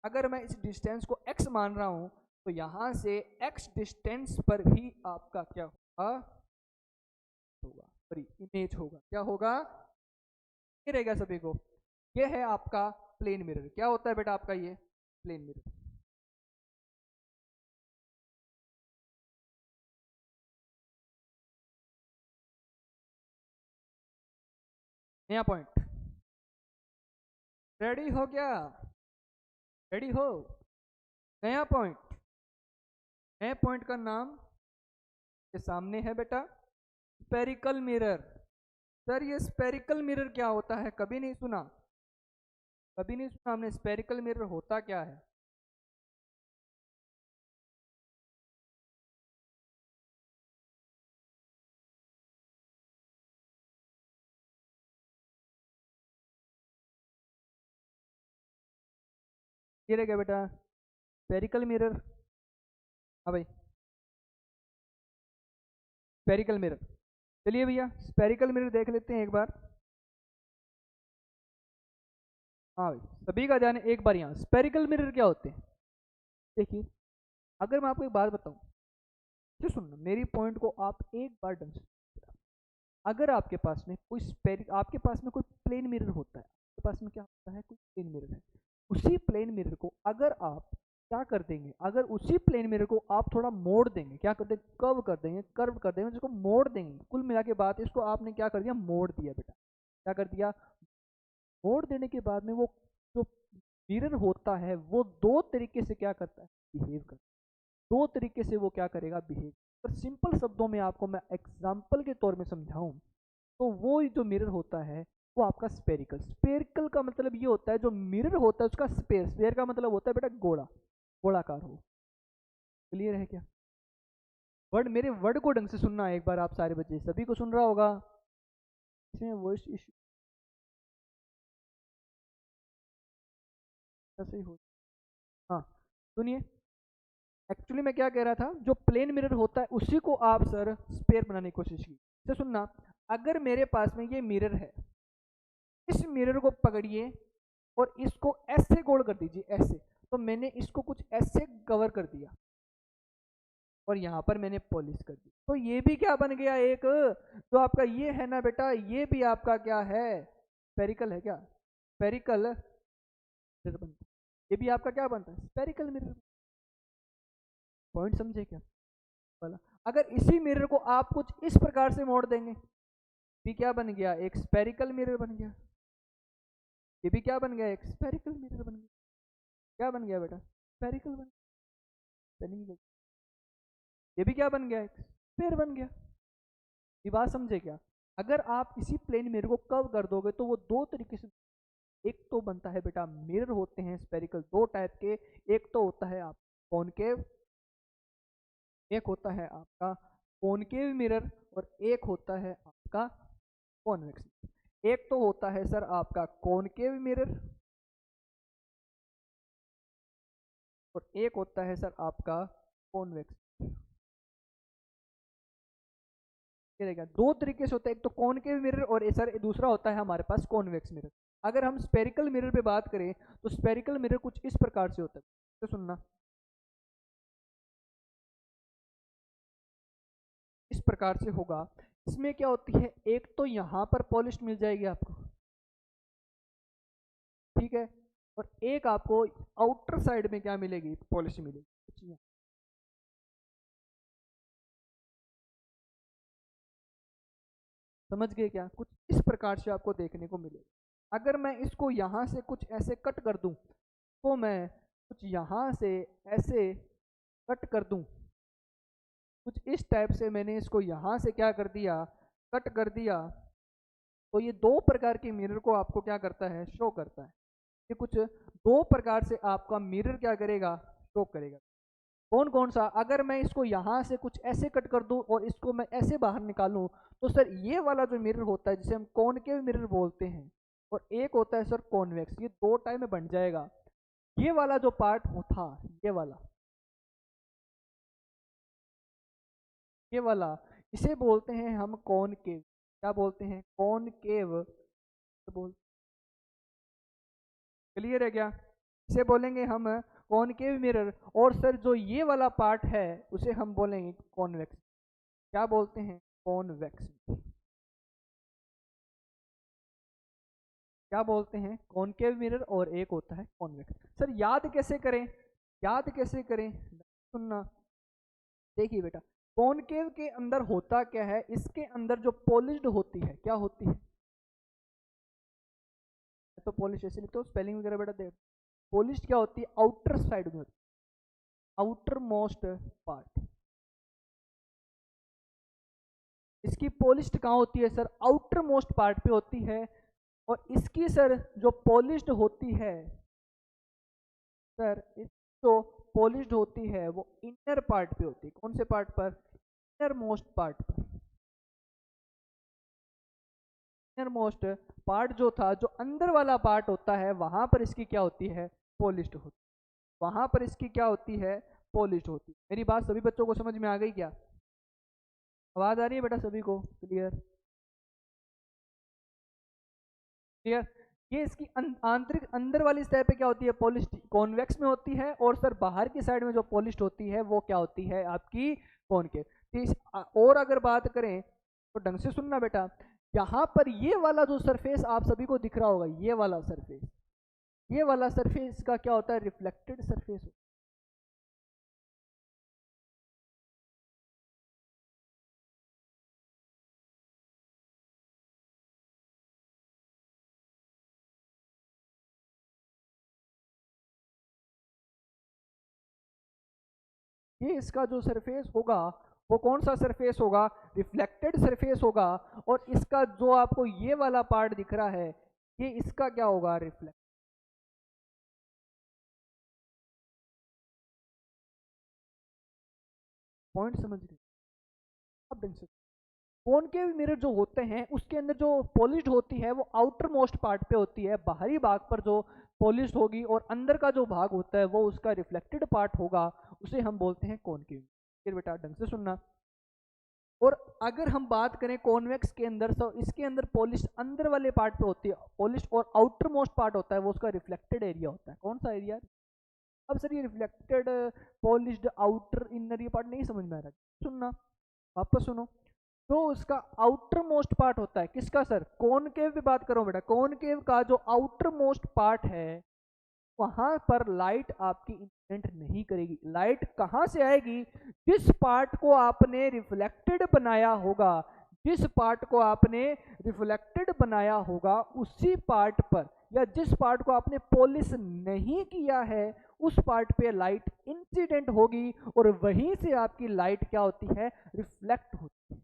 अगर मैं इस डिस्टेंस को x मान रहा हूँ तो यहाँ से x डिस्टेंस पर भी आपका क्या होगा, होगा सॉरी इमेज होगा, क्या होगा, ये रहेगा सभी को। ये है आपका प्लेन मिरर। क्या होता है बेटा आपका ये प्लेन मिरर। नया पॉइंट रेडी हो गया, रेडी हो, नया पॉइंट। नए पॉइंट का नाम के सामने है बेटा स्पेरिकल मिरर। सर ये स्पेरिकल मिरर क्या होता है, कभी नहीं सुना, कभी नहीं सुना हमने, स्पेरिकल मिरर होता क्या है? ये रहेगा बेटा स्पेरिकल मिरर। हाँ भाई, स्पेरिकल मिरर। चलिए भैया स्पेरिकल मिरर देख लेते हैं एक बार। हाँ भाई, सभी का ध्यान है एक बार, यहाँ स्पेरिकल मिरर क्या होते हैं। देखिए, अगर मैं आपको एक बात बताऊं, तो सुनना मेरी पॉइंट को आप एक बार ढंग से। अगर आपके पास में कोई आपके पास में कोई प्लेन मिरर होता है, आपके पास में क्या होता है, कोई प्लेन मिरर है, उसी प्लेन मिरर को अगर आप क्या कर देंगे, अगर उसी प्लेन मिरर को आप थोड़ा मोड़ देंगे, क्या कर देंगे, कर्व कर देंगे, कर्व कर देंगे, जिसको मोड़ देंगे, कुल मिला के बात इसको आपने क्या कर दिया, मोड़ दिया बेटा। क्या कर दिया, मोड़ देने के बाद में वो जो मिरर होता है वो दो तरीके से क्या करता है, बिहेव करता है। दो तरीके से वो क्या करेगा, बिहेव। पर सिंपल शब्दों में आपको मैं एग्जाम्पल के तौर में समझाऊं, तो वो जो मिरर होता है वो आपका स्पेरिकल। स्पेरिकल का मतलब ये होता है जो मिरर होता है उसका स्पेयर, स्पेयर का मतलब होता है बेटा गोला, गोलाकार हो। क्लियर है क्या? वर्ड, मेरे वर्ड को ढंग से सुनना एक बार, आप सारे बच्चे सभी को सुन रहा होगा, इसमें वॉइस इशू ऐसे ही हो। हाँ सुनिए, एक्चुअली मैं क्या कह रहा था, जो प्लेन मिरर होता है उसी को आप सर स्पेयर बनाने की कोशिश की। तो सुनना, अगर मेरे पास में ये मिरर है, इस मिरर को पकड़िए और इसको ऐसे गोल कर दीजिए, ऐसे। तो मैंने इसको कुछ ऐसे कवर कर दिया और यहाँ पर मैंने पॉलिश कर दी, तो ये भी क्या बन गया, एक जो आपका ये है ना बेटा, ये भी आपका क्या है, स्पेरिकल है क्या, स्पेरिकल मिरर बनता है। ये भी आपका क्या बनता है, स्पेरिकल मिरर। पॉइंट समझे क्या वाला? अगर इसी मिरर को आप कुछ इस प्रकार से मोड़ देंगे, भी क्या बन गया, एक स्पेरिकल मिरर बन गया। ये भी क्या बन गया, एक स्पेरिकल मिरर बन गया। क्या बन गया बेटा, स्पेरिकल बन गया। ये भी क्या बन गया, एक स्फीयर बन गया। ये बात समझे क्या? अगर आप इसी प्लेन मिरर को कर्व कर दोगे तो वो दो तरीके से, एक तो बनता है बेटा, मिरर होते हैं स्पेरिकल दो टाइप के, एक तो होता है आप कॉनकेव, एक होता है आपका कॉनकेव मिरर, और एक होता है आपका कॉन्वेक्स। एक तो होता है सर आपका कॉनकेव मिरर, और एक होता है सर आपका कॉन्वेक्स। रहेगा दो तरीके से होता है, एक तो कॉनकेव मिरर और सर दूसरा होता है हमारे पास कॉन्वेक्स मिरर। अगर हम स्पेरिकल मिरर पे बात करें तो स्पेरिकल मिरर कुछ इस प्रकार से होता है, तो सुनना, इस प्रकार से होगा। इसमें क्या होती है, एक तो यहाँ पर पॉलिश मिल जाएगी आपको, ठीक है, और एक आपको आउटर साइड में क्या मिलेगी, पॉलिश मिलेगी। समझ गए क्या? कुछ इस प्रकार से आपको देखने को मिलेगा। अगर मैं इसको यहाँ से कुछ ऐसे कट कर दूं, तो मैं कुछ यहाँ से ऐसे कट कर दूं, कुछ इस टाइप से मैंने इसको यहाँ से क्या कर दिया, कट कर दिया, तो ये दो प्रकार के मिरर को आपको क्या करता है, शो करता है। ये कुछ दो प्रकार से आपका मिरर क्या करेगा, शो करेगा। कौन कौन सा, अगर मैं इसको यहाँ से कुछ ऐसे कट कर दूं और इसको मैं ऐसे बाहर निकालूं, तो सर ये वाला जो मिरर होता है जिसे हम कॉनकेव मिरर बोलते हैं, और एक होता है सर कॉन्वेक्स, ये दो टाइप में बन जाएगा। ये वाला जो पार्ट था, ये वाला इसे बोलते हैं हम कॉनकेव। क्या बोलते हैं, कॉनकेव बोल, क्लियर है क्या, इसे बोलेंगे हम कॉनकेव मिरर। और सर जो ये वाला पार्ट है उसे हम बोलेंगे कॉन्वेक्स। क्या बोलते हैं, कॉन्वेक्स। क्या बोलते हैं, कॉनकेव मिरर, और एक होता है कॉन्वेक्स। सर याद कैसे करें, याद कैसे करें, सुनना, देखिए बेटा, कॉनकेव के अंदर होता क्या है, इसके अंदर जो पॉलिश्ड होती है, क्या होती है, तो पॉलिश ऐसे लिखते हो, स्पेलिंग वगैरह बेटा देख, पॉलिश्ड क्या होती है, आउटर साइड में होती है, आउटर मोस्ट पार्ट। इसकी पॉलिश्ड कहाँ होती है सर, आउटर मोस्ट पार्ट पे होती है। और इसकी सर जो पॉलिश्ड होती है, सर इस जो पॉलिश्ड होती है वो इनर पार्ट पे होती है। कौन से पार्ट पर, इनर मोस्ट पार्ट पर। इनर मोस्ट पार्ट जो था, जो अंदर वाला पार्ट होता है, वहां पर इसकी क्या होती है, पॉलिश्ड होती है, वहां पर इसकी क्या होती है, पॉलिश्ड होती है। मेरी बात सभी बच्चों को समझ में आ गई क्या, आवाज आ रही है बेटा सभी को, क्लियर, क्लियर। ये इसकी आंतरिक अंदर वाली सतह पे क्या होती है, पॉलिश्ड कॉन्वेक्स में होती है। और सर बाहर की साइड में जो पॉलिश्ड होती है वो क्या होती है, आपकी कॉनकेव। और अगर बात करें तो ढंग से सुनना बेटा, यहाँ पर ये वाला जो सरफेस आप सभी को दिख रहा होगा, ये वाला सरफेस, ये वाला सरफेस का क्या होता है, रिफ्लेक्टेड सरफेस। ये इसका जो सरफेस होगा वो कौन सा सरफेस होगा, रिफ्लेक्टेड सरफेस होगा। और इसका जो आपको ये वाला पार्ट दिख रहा है, ये इसका क्या होगा, रिफ्लेक्ट। पॉइंट समझ गए आप ढंग से। कॉनकेव मिरर जो होते हैं उसके अंदर जो पॉलिश्ड होती है वो आउटर मोस्ट पार्ट पे होती है, बाहरी भाग पर जो पॉलिश्ड होगी, और अंदर का जो भाग होता है वो उसका रिफ्लेक्टेड पार्ट होगा, उसे हम बोलते हैं कॉनकेव। फिर बेटा ढंग से सुनना। और अगर हम बात करें कॉन्वेक्स के अंदर, तो इसके अंदर पॉलिश अंदर वाले पार्ट पे होती है पॉलिश, और आउटर मोस्ट पार्ट होता है वो उसका रिफ्लेक्टेड एरिया होता है। कौन सा एरिया, अब सर ये रिफ्लेक्टेड, पॉलिश्ड, आउटर, इनर, ये पार्ट नहीं समझ में आ रहा, सुनना, वापस सुनो। तो उसका आउटर मोस्ट पार्ट होता है किसका सर, कॉनकेव की बात करो बेटा, कॉनकेव का जो आउटर मोस्ट पार्ट है, वहां पर लाइट आपकी इंसिडेंट नहीं करेगी। लाइट कहां से आएगी, जिस पार्ट को आपने रिफ्लेक्टेड बनाया होगा, जिस पार्ट को आपने रिफ्लेक्टेड बनाया होगा उसी पार्ट पर, या जिस पार्ट को आपने पॉलिश नहीं किया है उस पार्ट पे लाइट इंसिडेंट होगी, और वहीं से आपकी लाइट क्या होती है, रिफ्लेक्ट होती है।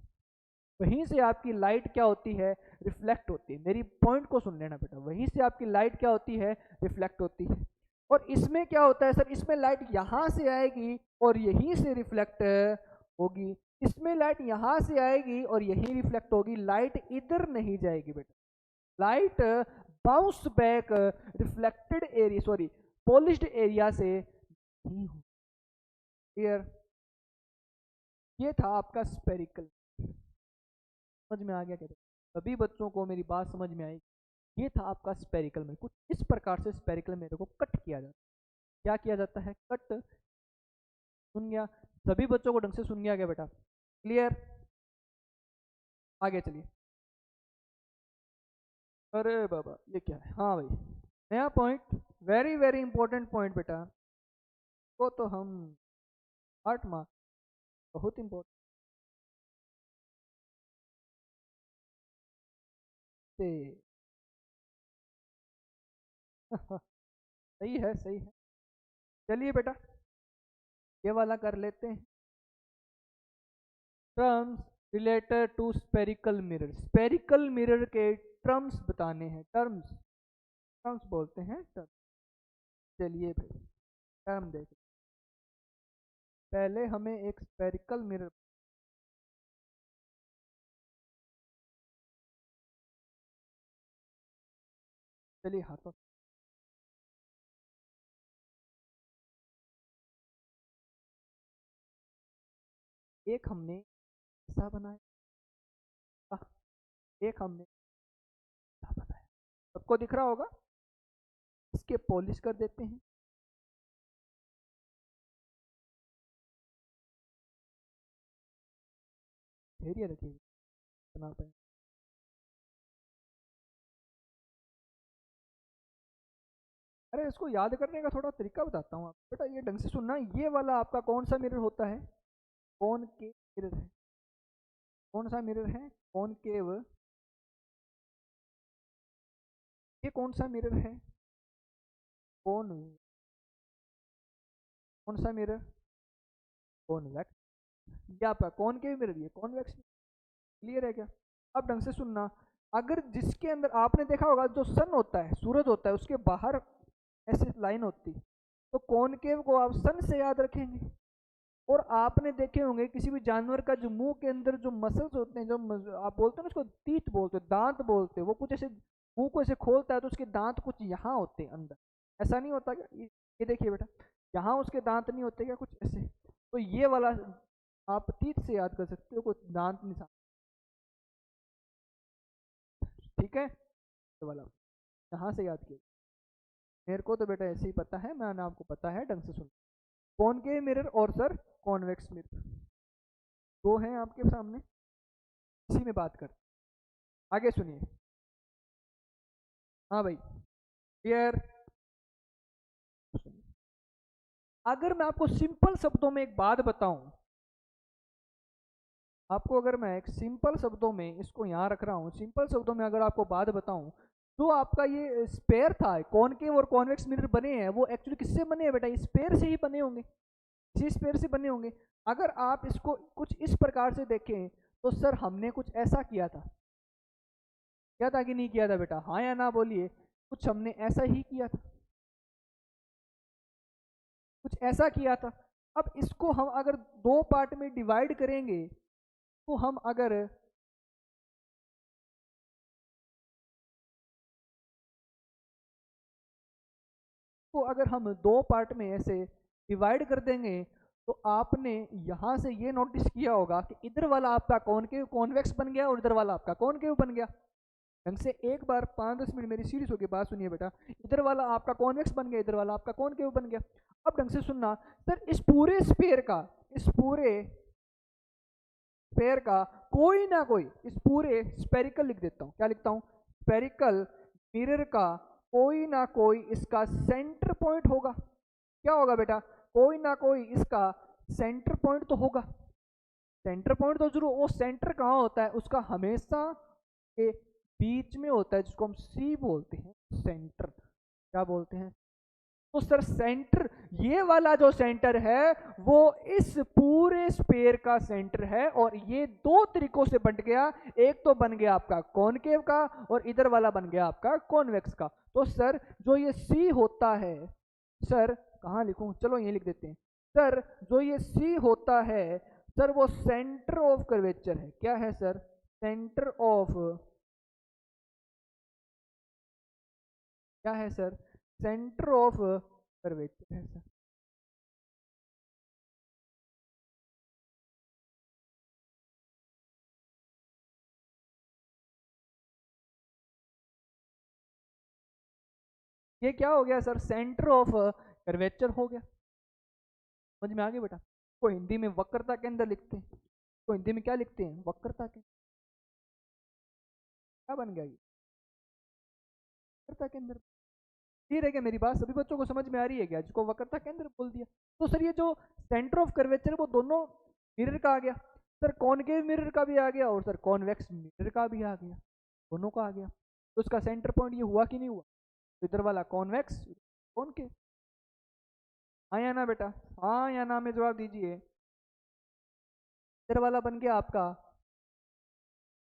वहीं से आपकी लाइट क्या होती है, रिफ्लेक्ट होती है। मेरी पॉइंट को सुन लेना बेटा, वहीं से आपकी लाइट क्या होती है, रिफ्लेक्ट होती है। और इसमें क्या होता है सर, इसमें लाइट यहाँ से आएगी और यहीं से रिफ्लेक्ट होगी, इसमें लाइट यहाँ से आएगी और यहीं रिफ्लेक्ट होगी, लाइट इधर नहीं जाएगी बेटा। Light bounce back reflected area, sorry polished area से नहीं हो। क्लियर, ये था आपका स्पेरिकल। समझ में आ गया क्या, सभी बच्चों को मेरी बात समझ में आई। ये था आपका स्पेरिकल में, कुछ इस प्रकार से स्पेरिकल मेरे को कट किया जाता है। क्या किया जाता है, कट। सुन गया, सभी बच्चों को ढंग से सुन गया क्या बेटा, क्लियर, आगे चलिए। अरे बाबा ये क्या है, हाँ भाई, नया point, very very important point बेटा, वो तो हम 8 मार्क, बहुत इंपॉर्टेंट से सही है, सही है। चलिए बेटा, ये वाला कर लेते हैं। Terms related to spherical mirror. Spherical mirror के टर्म्स बताने हैं। टर्म्स, टर्म्स बोलते हैं टर्म। चलिए फिर टर्म देखें। पहले हमें एक स्पेरिकल मिरर, चलिए हाथों, एक हमने ऐसा बनाया, एक हमने ऐसा बनाया, सबको दिख रहा होगा। इसके पॉलिश कर देते हैं। धैर्य रखिए, बना पाए। अरे इसको याद करने का थोड़ा तरीका बताता हूँ आप बेटा, ये ढंग से सुनना। ये वाला आपका कौन सा मिरर होता है? कॉनकेव मिरर है। कौन सा मिरर है? कॉनकेव। ये कौन सा मिरर है? कौन, कौन सा मिरर? कॉन्वेक्स। ये आपका कॉनकेव मिरर, ये कॉन्वेक्स। क्लियर है क्या? अब ढंग से सुनना। अगर जिसके अंदर आपने देखा होगा, जो सन होता है, सूरज होता है, उसके बाहर ऐसी लाइन होती, तो कॉनकेव को आप सन से याद रखेंगे। और आपने देखे होंगे किसी भी जानवर का जो मुंह के अंदर जो मसल्स होते हैं, जो आप बोलते हैं ना उसको तीत बोलते हो, दांत बोलते हो, वो कुछ ऐसे मुंह को ऐसे खोलता है तो उसके दांत कुछ यहाँ होते हैं अंदर। ऐसा नहीं होता क्या? ये देखिए बेटा, यहाँ उसके दांत नहीं होते क्या, कुछ ऐसे? तो ये वाला आप तीत से याद कर सकते हो, कुछ दांत निशान। ठीक है, ये वाला यहाँ से याद किया। मेरे को तो बेटा ऐसे ही पता है, मैंने आपको पता है, ढंग से सुन। कॉनकेव मिरर और सर कॉन्वेक्स मिरर, दो हैं आपके सामने, इसी में बात कर। आगे सुनिए। हाँ भाई, क्लियर? अगर मैं आपको सिंपल शब्दों में एक बात बताऊं, आपको अगर मैं एक सिंपल शब्दों में इसको यहाँ रख रहा हूँ, सिंपल शब्दों में अगर आपको बात बताऊं, जो आपका ये स्पेयर था, कॉनकेव और कॉन्वेक्स मिरर बने हैं, वो एक्चुअली किससे बने हैं बेटा? इस स्पेयर से ही बने होंगे, इसी स्पेयर से बने होंगे। अगर आप इसको कुछ इस प्रकार से देखें, तो सर हमने कुछ ऐसा किया था, किया था कि नहीं किया था बेटा? हाँ या ना बोलिए। कुछ हमने ऐसा ही किया था, कुछ ऐसा किया था। अब इसको हम अगर दो पार्ट में डिवाइड करेंगे, तो हम अगर, तो अगर हम दो पार्ट में ऐसे डिवाइड कर देंगे, तो आपने यहां से ये नोटिस किया होगा कि इधर वाला आपका कॉनकेव कॉन्वेक्स बन गया और इधर वाला आपका कॉनकेव बन गया। ढंग से एक बार 5-10 मिनट मेरी सीरीज होगी, बात सुनिए बेटा। इधर वाला आपका कॉन्वेक्स बन गया, इधर वाला आपका कॉनकेव बन गया। अब ढंग से सुनना। सर इस पूरे स्पेयर का, इस पूरे स्पेयर का कोई ना कोई, इस पूरे स्पेरिकल लिख देता हूँ, क्या लिखता हूँ? स्पेरिकल मिरर का कोई ना कोई इसका सेंटर पॉइंट होगा। क्या होगा बेटा? कोई ना कोई इसका सेंटर पॉइंट तो होगा। सेंटर पॉइंट तो जरूर, वो सेंटर कहाँ होता है? उसका हमेशा के बीच में होता है, जिसको हम सी बोलते हैं, सेंटर। क्या बोलते हैं? तो सर सेंटर, ये वाला जो सेंटर है वो इस पूरे स्पेयर का सेंटर है, और ये दो तरीकों से बन गया। एक तो बन गया आपका कॉनकेव का, और इधर वाला बन गया आपका कॉन्वेक्स का। तो सर जो ये सी होता है, सर कहाँ लिखूं, चलो ये लिख देते हैं। सर जो ये सी होता है, सर वो सेंटर ऑफ कर्वेचर है। क्या है सर? सेंटर ऑफ, क्या है सर? सेंटर ऑफ कर्वेचर है सर। ये क्या हो गया सर? सेंटर ऑफ कर्वेचर हो गया। समझ में आ गया बेटा? को हिंदी में वक्रता केंद्र लिखते हैं, तो हिंदी में क्या लिखते हैं? वक्रता केंद्र। क्या बन गया ये? वक्रता केंद्र। क्लियर है क्या मेरी बात? सभी बच्चों को समझ में आ रही है क्या, जिसको वक्रता केंद्र बोल दिया? तो सर ये जो सेंटर ऑफ कर्वेचर वो दोनों मिरर का आ गया। सर कॉनकेव मिरर का भी आ गया, और सर कॉन्वेक्स मिरर का भी आ गया, दोनों का आ गया। तो उसका सेंटर पॉइंट ये हुआ कि नहीं हुआ? इधर वाला कॉन्वेक्स, कॉनकेव। हाँ या ना बेटा, हाँ या ना में जवाब दीजिए। इधर वाला बन गया आपका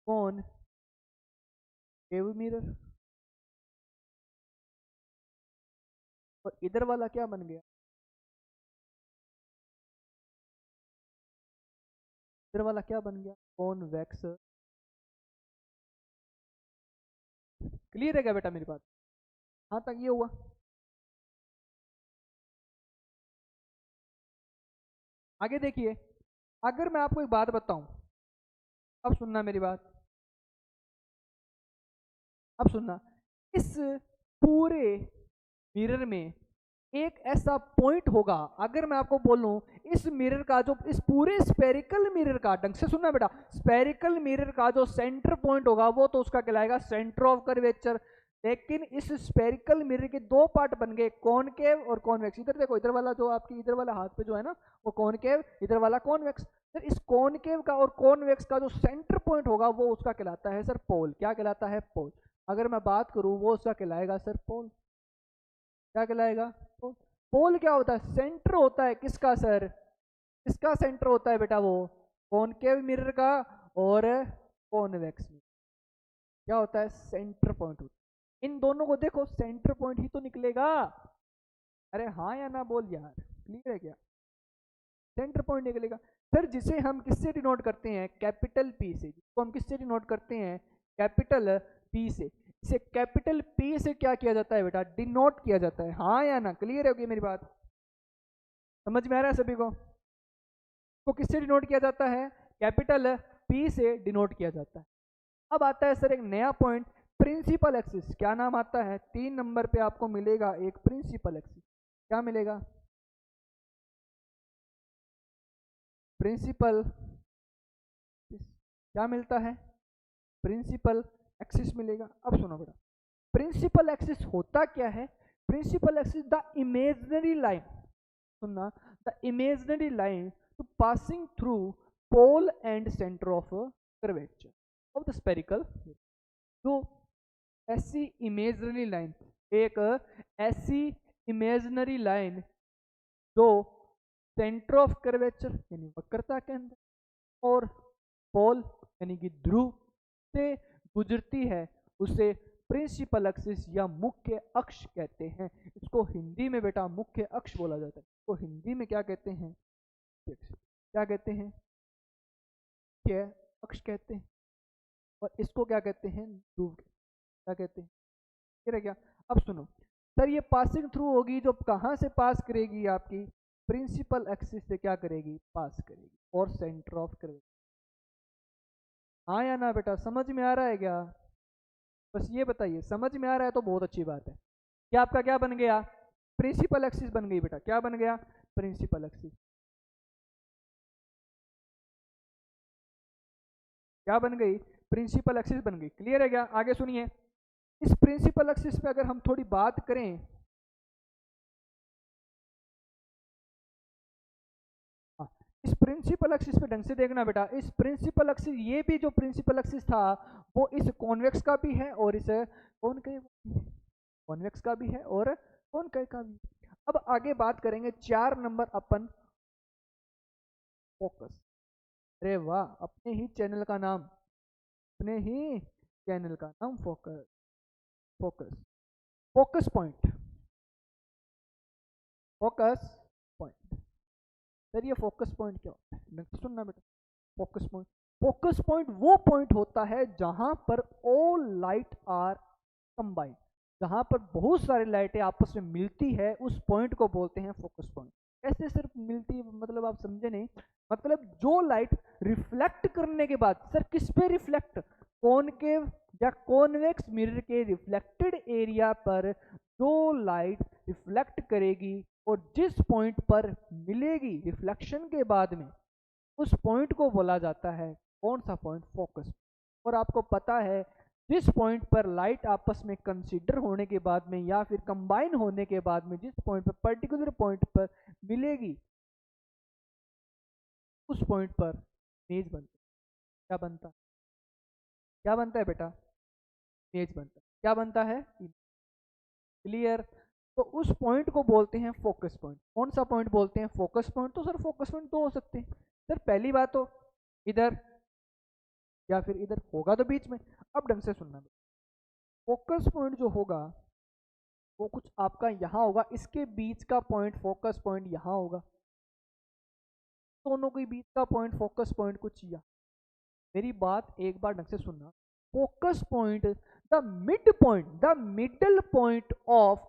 कॉनकेव मिरर, और इधर वाला क्या बन गया, इधर वाला क्या बन गया, कॉन्वेक्स। क्लियर है क्या बेटा मेरी बात? हाँ तक ये हुआ। आगे देखिए, अगर मैं आपको एक बात बताऊं, अब सुनना मेरी बात, अब सुनना, इस पूरे मिरर में एक ऐसा पॉइंट होगा, अगर मैं आपको बोलूं इस मिरर का जो, इस पूरे स्पेरिकल मिरर का, ढंग से सुनना बेटा, स्पेरिकल मिरर का जो सेंटर पॉइंट होगा वो तो उसका कहलाएगा सेंटर ऑफ कर्वेचर। लेकिन इस स्पेरिकल मिरर के दो पार्ट बन गए, कॉनकेव और कॉन्वेक्स। इधर देखो, इधर वाला जो आपकी इधर वाला हाथ पे जो है ना वो कॉनकेव, इधर वाला कॉन्वेक्स। सर इस कॉनकेव का और कॉन्वेक्स का जो सेंटर पॉइंट होगा वो उसका कहलाता है सर पोल। क्या कहलाता है? पोल। अगर मैं बात करूं वो उसका कहलाएगा सर पोल। क्या कहलाएगा? पोल। पोल क्या होता है? सेंटर होता है किसका सर? किसका सेंटर होता है बेटा? वो कॉनकेव मिरर का और कॉन्वेक्स मिरर। क्या होता है? सेंटर पॉइंट होता है। इन दोनों को देखो, सेंटर पॉइंट ही तो निकलेगा। अरे हाँ या ना बोल यार, क्लियर है क्या? सेंटर पॉइंट निकलेगा सर, जिसे हम किससे डिनोट करते हैं? कैपिटल पी से। जिसको हम किससे डिनोट करते हैं? कैपिटल पी से। इसे कैपिटल पी से क्या किया जाता है बेटा? डिनोट किया जाता है। हाँ या ना? क्लियर होगी मेरी बात? समझ में आ रहा है सभी को? तो किससे डिनोट किया जाता है? कैपिटल पी से डिनोट किया जाता है। अब आता है सर एक नया पॉइंट, प्रिंसिपल एक्सिस। क्या नाम आता है? 3 नंबर पे आपको मिलेगा एक प्रिंसिपल एक्सिस। क्या मिलेगा? प्रिंसिपल, क्या मिलता है? प्रिंसिपल एक्सिस मिलेगा। अब सुनो बेटा, प्रिंसिपल एक्सिस होता क्या है? Principal axis the imaginary line, सुनना, the imaginary line to passing through pole and centre of curvature of the spherical. तो ऐसी इमेजिनरी लाइन, एक ऐसी इमेजिनरी लाइन जो सेंटर ऑफ कर्वेचर यानी वक्रता के अंदर और पोल यानी कि ध्रुव से गुजरती है, उसे प्रिंसिपल एक्सिस या मुख्य अक्ष कहते हैं। इसको हिंदी में बेटा मुख्य अक्ष बोला जाता है। इसको हिंदी में क्या कहते हैं? क्या कहते हैं? मुख्य अक्ष कहते हैं। और इसको क्या कहते हैं? ध्रुव। क्या कहते हैं? ठीक है क्या? अब सुनो सर, ये पासिंग थ्रू होगी जो कहाँ से पास करेगी? आपकी प्रिंसिपल एक्सिस से क्या करेगी? पास करेगी और सेंटर ऑफ करेगी। हाँ या ना बेटा? समझ में आ रहा है क्या? बस ये बताइए, समझ में आ रहा है तो बहुत अच्छी बात है। क्या आपका क्या बन गया? प्रिंसिपल एक्सिस बन गई बेटा। क्या बन गया? Principal axis. क्या बन गई? प्रिंसिपल एक्सिस बन गई। क्लियर है क्या? आगे सुनिए, इस प्रिंसिपल एक्सिस पे अगर हम थोड़ी बात करें, हाँ, इस प्रिंसिपल एक्सिस पे ढंग से देखना बेटा। इस प्रिंसिपल एक्सिस, ये भी जो प्रिंसिपल एक्सिस था वो इस कॉन्वेक्स का भी है और इस कॉनकेव, कॉन्वेक्स का भी है और कॉनकेव का भी। अब आगे बात करेंगे 4 नंबर अपन, फोकस। अरे वाह, अपने ही चैनल का नाम, अपने ही चैनल का नाम focus. Focus, focus point, focus point. Sir ये फोकस पॉइंट क्या होता है? नेक्स्ट सुनना बेटा, फोकस पॉइंट, फोकस पॉइंट वो पॉइंट होता है जहां पर ऑल लाइट आर कंबाइंड, जहां पर बहुत सारी लाइटें आपस में मिलती है, उस पॉइंट को बोलते हैं फोकस पॉइंट। कैसे सिर्फ मिलती है मतलब आप समझे नहीं? मतलब जो लाइट रिफ्लेक्ट करने के बाद, सर किस पे रिफ्लेक्ट? कॉनकेव या कॉन्वेक्स मिरर के रिफ्लेक्टेड एरिया पर जो लाइट रिफ्लेक्ट करेगी और जिस पॉइंट पर मिलेगी रिफ्लेक्शन के बाद में, उस पॉइंट को बोला जाता है कौन सा पॉइंट? फोकस। और आपको पता है जिस पॉइंट पर लाइट आपस में कंसीडर होने के बाद में या फिर कंबाइन होने के बाद में जिस पॉइंट पर, पर्टिकुलर पॉइंट पर मिलेगी, उस पॉइंट पर इमेज बनता है। क्या बनता है? क्या बनता है बेटा? इमेज बनता है। क्या बनता है? क्लियर। तो उस पॉइंट को बोलते हैं फोकस पॉइंट। कौन सा पॉइंट बोलते हैं? Focus point. तो सर फोकस पॉइंट दो हो सकते हैं सर, पहली बात तो इधर या फिर इधर, होगा तो बीच में। अब ढंग से सुनना, फोकस पॉइंट जो होगा वो कुछ आपका यहाँ होगा, इसके बीच का पॉइंट फोकस पॉइंट यहाँ होगा, दोनों के बीच का पॉइंट फोकस पॉइंट कुछ यहाँ। मेरी बात एक बार ढंग से सुनना, focus point the middle point of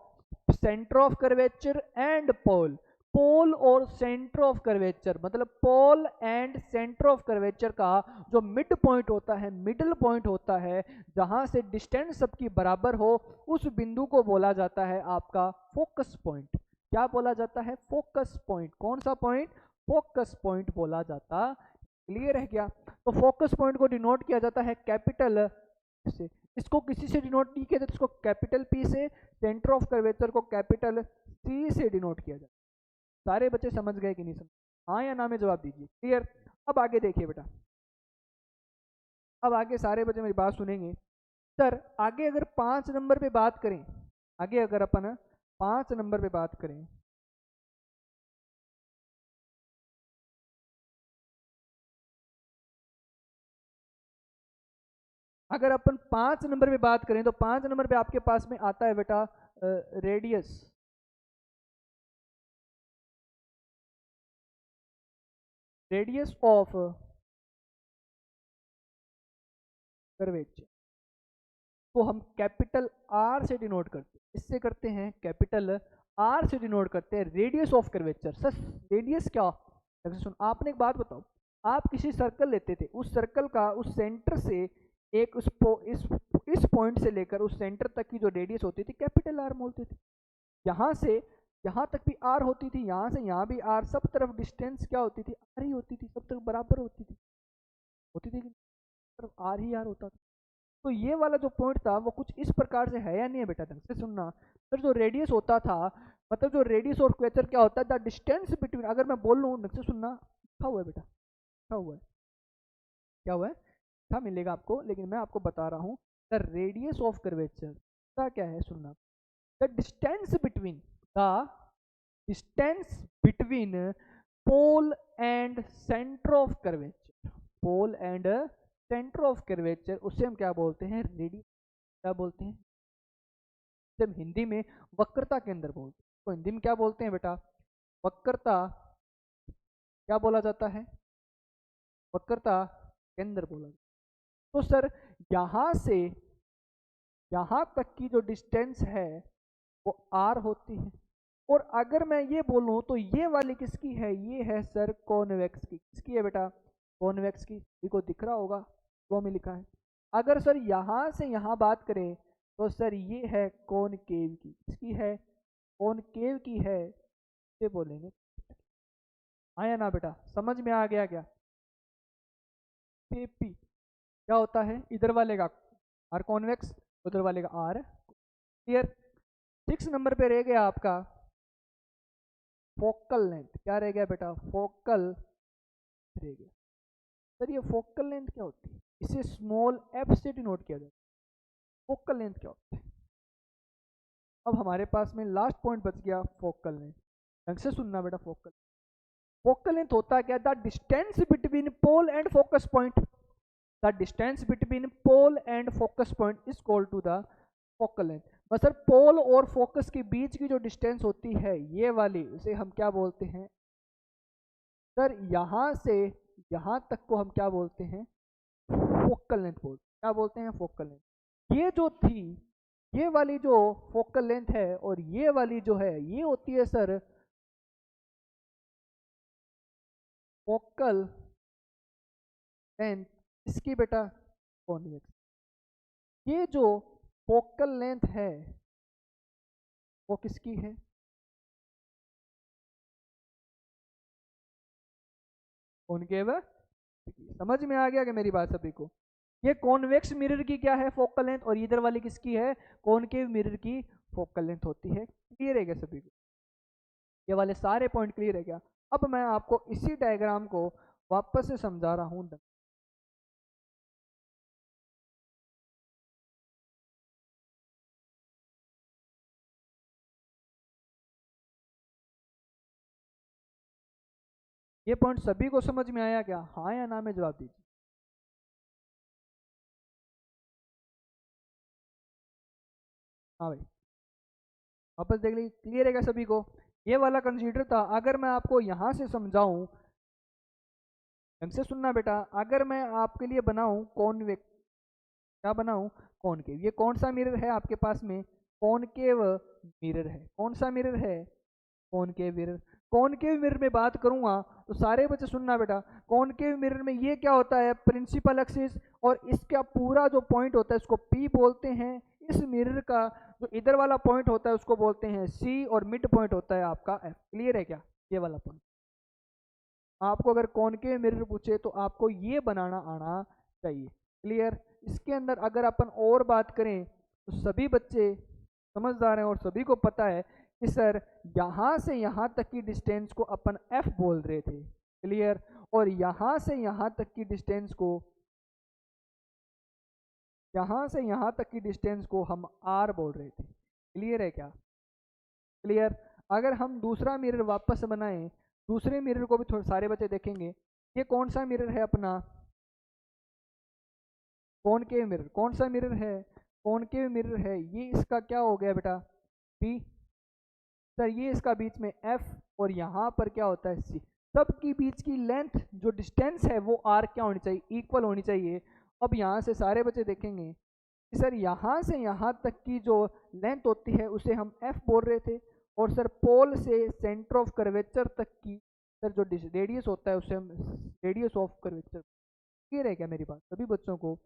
centre of curvature and pole. Pole और सेंटर ऑफ कर्वेचर, मतलब pole and centre of curvature का जो मिड पॉइंट होता है, मिडल पॉइंट होता है, जहां से डिस्टेंस सबकी बराबर हो, उस बिंदु को बोला जाता है आपका फोकस पॉइंट। क्या बोला जाता है? Focus point. कौन सा पॉइंट? फोकस पॉइंट बोला जाता। क्लियर है क्या? तो फोकस पॉइंट को डिनोट किया जाता है कैपिटल से, इसको किसी से डिनोट नहीं किया जाता, इसको कैपिटल पी से, सेंटर ऑफ कर्वेचर को कैपिटल सी से डिनोट किया जाता है। सारे बच्चे समझ गए कि नहीं समझ? हाँ या ना में जवाब दीजिए। क्लियर। अब आगे देखिए बेटा, अब आगे सारे बच्चे मेरी बात सुनेंगे। सर आगे अगर 5 नंबर पे बात करें, आगे अगर अपन 5 नंबर पे बात करें, अगर अपन 5 नंबर पे बात करें, तो 5 नंबर पे आपके पास में आता है बेटा रेडियस। रेडियस ऑफ कर्वेचर को हम कैपिटल आर से डिनोट करते हैं, इससे करते हैं कैपिटल आर से डिनोट करते हैं radius of curvature. Sir radius क्या? सुन, आपने एक बात बताओ, आप किसी सर्कल लेते थे, उस सर्कल का उस सेंटर से एक इस पॉइंट से लेकर उस सेंटर तक की जो रेडियस होती थी, कैपिटल आर बोलते थे। यहाँ से यहाँ तक भी आर होती थी, यहाँ से यहाँ भी आर, सब तरफ डिस्टेंस क्या होती थी? आर ही होती थी, सब तरफ बराबर होती थी कि तरफ आर ही आर होता था। तो ये वाला जो पॉइंट था वो कुछ इस प्रकार से है या नहीं है बेटा? ढंग से सुनना। फिर जो रेडियस होता था, मतलब जो रेडियस और क्वेचर क्या होता है? द डिस्टेंस बिटवीन, अगर मैं बोल लूँ, ढंग से सुनना, लिखा हुआ है बेटा, लिखा हुआ है, क्या हुआ है? था मिलेगा आपको, लेकिन मैं आपको बता रहा हूँ। द रेडियस ऑफ कर्वेचर का क्या है? सुनना, the distance between, the distance between pole and centre of curvature, pole and centre of curvature, उसे हम क्या बोलते हैं? रेडियस। क्या बोलते हैं? जब हिंदी में वक्रता केंद्र बोलते हैं, तो हिंदी में क्या बोलते हैं बेटा? वक्रता। क्या बोला जाता है? वक्रता केंद्र बोला जाता है। तो सर यहां से यहां तक की जो डिस्टेंस है वो आर होती है। और अगर मैं ये बोलूं तो ये वाली किसकी है? ये है सर कॉन्वेक्स की। किसकी है बेटा? कॉन्वेक्स की। देखो दिख रहा होगा, वो में लिखा है। अगर सर यहाँ से यहाँ बात करें तो सर ये है कॉनकेव की। किसकी है? कॉनकेव की है, ये बोलेंगे। आया ना बेटा? समझ में आ गया क्या? पी क्या होता है? इधर वाले का आर कॉन्वेक्स, उधर वाले का आर। क्लियर। 6 नंबर पे रह गया आपका फोकल लेंथ। क्या रह गया बेटा? फोकल रह गया। सर ये फोकल लेंथ क्या होती है? इसे स्मॉल एफ से डिनोट किया जाता है। फोकल लेंथ क्या होती है? अब हमारे पास में लास्ट पॉइंट बच गया, फोकल लेंथ। ढंग से सुनना बेटा, फोकल लेंथ होता है क्या? The distance between pole and focus point. The distance between pole and focus point is called to the focal length. बस सर पोल और फोकस के बीच की जो डिस्टेंस होती है, ये वाली, उसे हम क्या बोलते हैं? सर यहाँ से यहाँ तक को हम क्या बोलते हैं? फोकल लेंथ बोलते हैं। क्या बोलते हैं? Focal length. ये जो थी, ये वाली जो फोकल लेंथ है, और ये वाली जो है, ये होती है सर फोकल लेंथ। इसकी बेटा कॉन्वेक्स। ये जो फोकल लेंथ है वो किसकी है? कॉनकेव। समझ में आ गया कि मेरी बात सभी को? ये कॉन्वेक्स मिरर की क्या है? Focal length. और इधर वाली किसकी है? कॉनकेव मिरर की फोकल लेंथ होती है। क्लियर है क्या सभी को? ये वाले सारे पॉइंट क्लियर है क्या? अब मैं आपको इसी डायग्राम को वापस से समझा रहा हूँ। ये पॉइंट सभी को समझ में आया क्या? हाँ या ना में जवाब दीजिए। हाँ भाई, वापस देख लीजिए, क्लियर है क्या सभी को? ये वाला कंसीडर था। अगर मैं आपको यहाँ से समझाऊं, ढंग से सुनना बेटा, अगर मैं आपके लिए बनाऊं कॉन्वेक्स, क्या बनाऊं? कॉनकेव। ये कौन सा मिरर है आपके पास में? कॉनकेव मिरर है। कौन सा मिरर है? Concave mirror. कॉनकेव मिरर में बात करूंगा तो सारे बच्चे सुनना बेटा, कॉनकेव मिरर में ये क्या होता है? प्रिंसिपल एक्सिस, और इसका पूरा जो पॉइंट होता है उसको पी बोलते हैं। इस मिरर का जो इधर वाला पॉइंट होता है उसको बोलते हैं सी, और मिड पॉइंट होता है आपका एफ। क्लियर है क्या? ये वाला पॉइंट आपको अगर कॉनकेव मिरर पूछे तो आपको ये बनाना आना चाहिए। क्लियर? इसके अंदर अगर अपन और बात करें तो सभी बच्चे समझदार हैं और सभी को पता है कि सर यहाँ से यहाँ तक की डिस्टेंस को अपन एफ बोल रहे थे। क्लियर? और यहाँ से यहाँ तक की डिस्टेंस को, यहाँ से यहाँ तक की डिस्टेंस को हम आर बोल रहे थे। क्लियर है क्या? क्लियर? अगर हम दूसरा मिरर वापस बनाएं, दूसरे मिरर को भी थोड़े सारे बच्चे देखेंगे। ये कौन सा मिरर है अपना? Concave mirror. कौन सा मिरर है? कॉनकेव मिरर है। ये इसका क्या हो गया बेटा? पी। सर ये इसका बीच में एफ, और यहाँ पर क्या होता है? सी। सबकी बीच की लेंथ जो डिस्टेंस है वो आर क्या होनी चाहिए? इक्वल होनी चाहिए। अब यहाँ से सारे बच्चे देखेंगे कि सर यहाँ से यहाँ तक की जो लेंथ होती है उसे हम एफ बोल रहे थे, और सर पोल से सेंटर ऑफ कर्वेचर तक की सर जो रेडियस होता है उसे हम रेडियस ऑफ कर्वेचर। क्लियर है क्या मेरी बात सभी बच्चों को?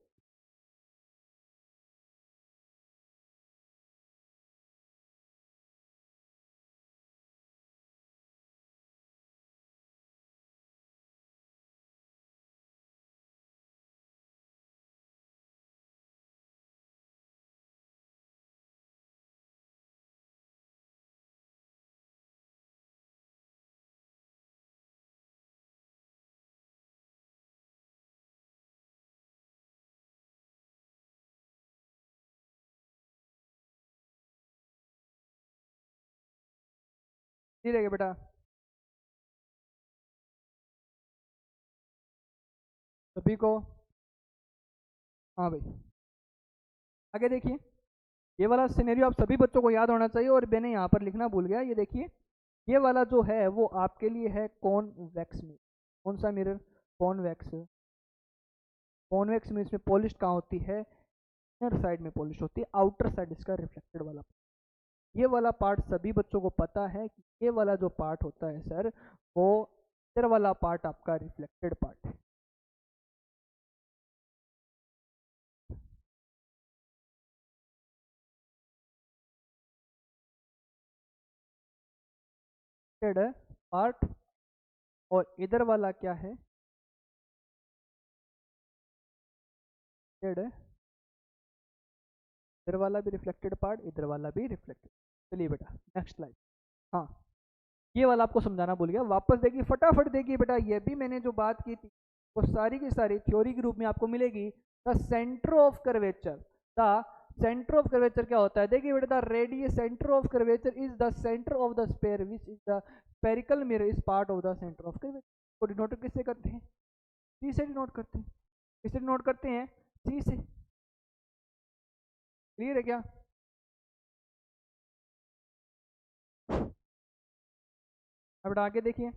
क्लियर है क्या बेटा सभी को? हाँ भाई, आगे देखिए। ये वाला सिनेरियो आप सभी बच्चों को याद होना चाहिए, और मैंने यहाँ पर लिखना भूल गया। ये देखिए, ये वाला जो है वो आपके लिए है कॉन्वेक्स मिरर। कौन सा मिरर? कॉन्वेक्स। कॉन्वेक्स में इसमें पॉलिश कहाँ होती है? इनर साइड में पॉलिश होती है, आउटर साइड इसका रिफ्लेक्टेड वाला। ये वाला पार्ट सभी बच्चों को पता है कि ये वाला जो पार्ट होता है सर, वो इधर वाला पार्ट आपका रिफ्लेक्टेड पार्ट है। पार्ट, और इधर वाला क्या है? इधर वाला भी रिफ्लेक्टेड पार्ट, इधर वाला भी रिफ्लेक्टेड। चलिए बेटा नेक्स्ट स्लाइड। हाँ, ये वाला आपको समझाना भूल गया, वापस देखिए फटाफट देखिए बेटा। ये भी मैंने जो बात की थी वो सारी की सारी थ्योरी के रूप में आपको मिलेगी। The centre of curvature, the centre of curvature क्या होता है? देखिए बेटा, the radius centre of curvature is the centre of the sphere which is the spherical mirror is part of the centre of curvature. को denote किससे करते हैं? सी से डिनोट करते हैं। किससे डिनोट करते हैं? सी से। क्लियर है क्या? अब बेटा आगे देखिए,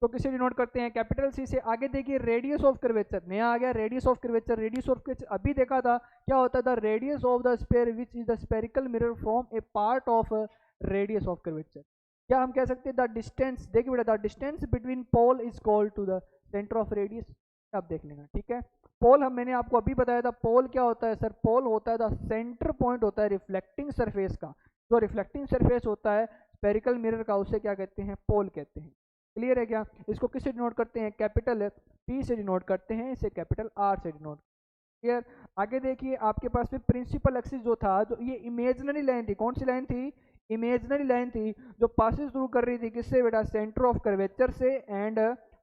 तो किसे डिनोट करते हैं? कैपिटल सी से। आगे देखिए, रेडियस ऑफ कर्वेचर नया आ गया। Radius of curvature, radius of curvature अभी देखा था क्या होता था? Radius of the sphere which is the spherical mirror from a part of radius of curvature. क्या हम कह सकते हैं द डिस्टेंस? देखिए बेटा, the distance between pole is called to the centre of radius. आप देख लेना, ठीक है। पोल हम मैंने आपको अभी बताया था, पोल क्या होता है सर? पोल होता है द सेंटर पॉइंट होता है रिफ्लेक्टिंग सरफेस का। जो रिफ्लेक्टिंग सरफेस होता है स्फेरिकल मिरर का उसे क्या कहते हैं? पोल कहते हैं। क्लियर है क्या? इसको किससे डिनोट करते हैं? कैपिटल पी से डिनोट करते हैं, इसे कैपिटल आर से डिनोट। क्लियर? आगे देखिए, आपके पास में प्रिंसिपल एक्सिस जो था, जो ये इमेजिनरी लाइन थी, कौन सी लाइन थी? इमेजिनरी लाइन थी, जो पासिस थ्रू कर रही थी किससे बेटा? सेंटर ऑफ कर्वेचर से एंड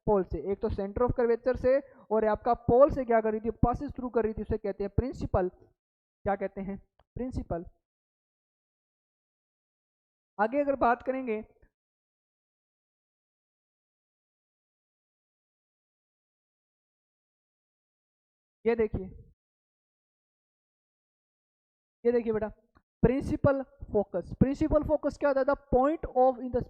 पोल से। एक तो सेंटर ऑफ कर्वेचर से, और आपका पोल से क्या कर रही थी? पासिस थ्रू कर रही थी, उसे कहते हैं प्रिंसिपल। क्या कहते हैं? प्रिंसिपल। आगे अगर बात करेंगे, ये देखिए, ये देखिए बेटा, प्रिंसिपल फोकस। प्रिंसिपल फोकस क्या होता है? The point of in the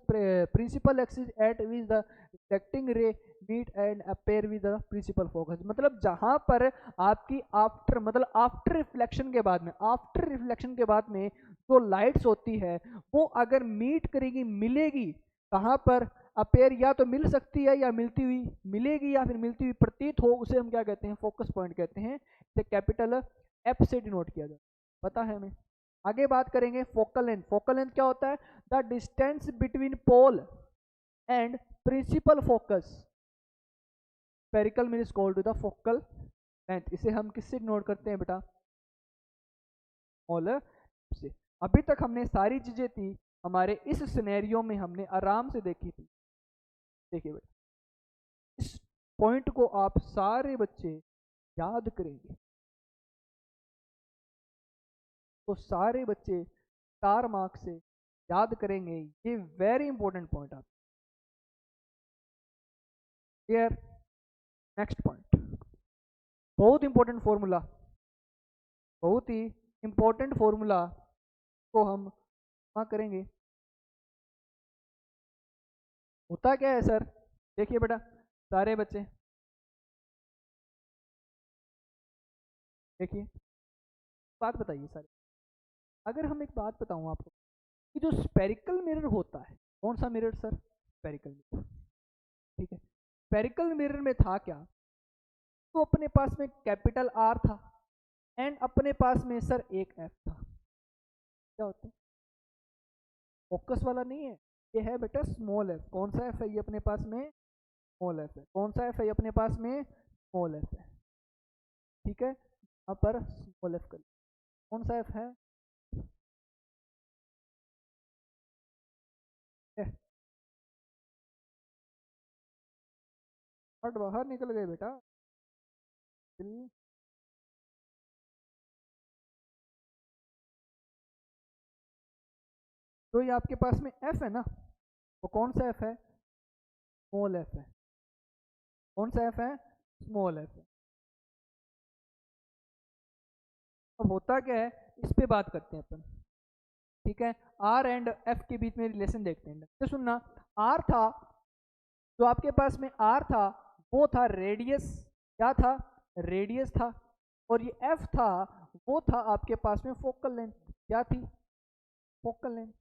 principal axis at which the reflecting ray meet and appear with the principal focus. मतलब जहां पर आपकी आफ्टर, मतलब आफ्टर रिफ्लेक्शन के बाद में, आफ्टर रिफ्लेक्शन के बाद में जो लाइट्स होती है वो अगर मीट करेगी, मिलेगी कहाँ पर? अपेयर, या तो मिल सकती है या मिलती हुई मिलेगी या फिर मिलती हुई प्रतीत हो, उसे हम क्या कहते हैं? फोकस पॉइंट कहते हैं। इसे कैपिटल एफ से डिनोट किया जाता है, पता है हमें। आगे बात करेंगे फोकल लेंथ। फोकल लेंथ क्या होता है? The distance between pole and principal focus spherical mean is called to the focal length. इसे हम किससे नोट करते हैं बेटा? स्मॉल से। अभी तक हमने सारी चीजें थी हमारे इस सिनेरियो में हमने आराम से देखी थी। देखिए बेटा, इस पॉइंट को आप सारे बच्चे याद करेंगे तो सारे बच्चे 4 मार्क्स से याद करेंगे। ये वेरी इंपॉर्टेंट पॉइंट आप। क्लियर? नेक्स्ट पॉइंट, बहुत इंपॉर्टेंट फॉर्मूला, बहुत ही इंपॉर्टेंट फॉर्मूला को हम वहाँ करेंगे। होता क्या है सर? देखिए बेटा सारे बच्चे देखिए, बात बताइए सारे। अगर हम एक बात बताऊं आपको कि जो स्पेरिकल मिरर होता है, कौन सा मिरर सर? स्पेरिकल मिरर, ठीक है। स्पेरिकल मिरर में था क्या? तो अपने पास में कैपिटल आर था एंड अपने पास में सर एक एफ था। क्या होता है? फोकस वाला नहीं है, ये है बेटा स्मॉल एफ। कौन सा एफ है ये अपने पास में? स्मॉल एफ है। कौन सा एफ है ये अपने पास में? स्मॉल एफ है, ठीक है। यहाँ पर स्मॉल एफ कर, कौन सा एफ है? हट, बाहर निकल गए बेटा। तो ये आपके पास में एफ है ना, वो कौन सा एफ है? स्मॉल एफ है। कौन सा एफ है? स्मॉल एफ है। अब होता क्या है, इस पे बात करते हैं अपन, ठीक है। आर एंड एफ के बीच में रिलेशन देखते हैं। तो सुनना, आर था, जो आपके पास में आर था वो था रेडियस। क्या था? रेडियस था। और ये एफ था, वो था आपके पास में फोकल लेंथ। क्या थी? फोकल लेंथ,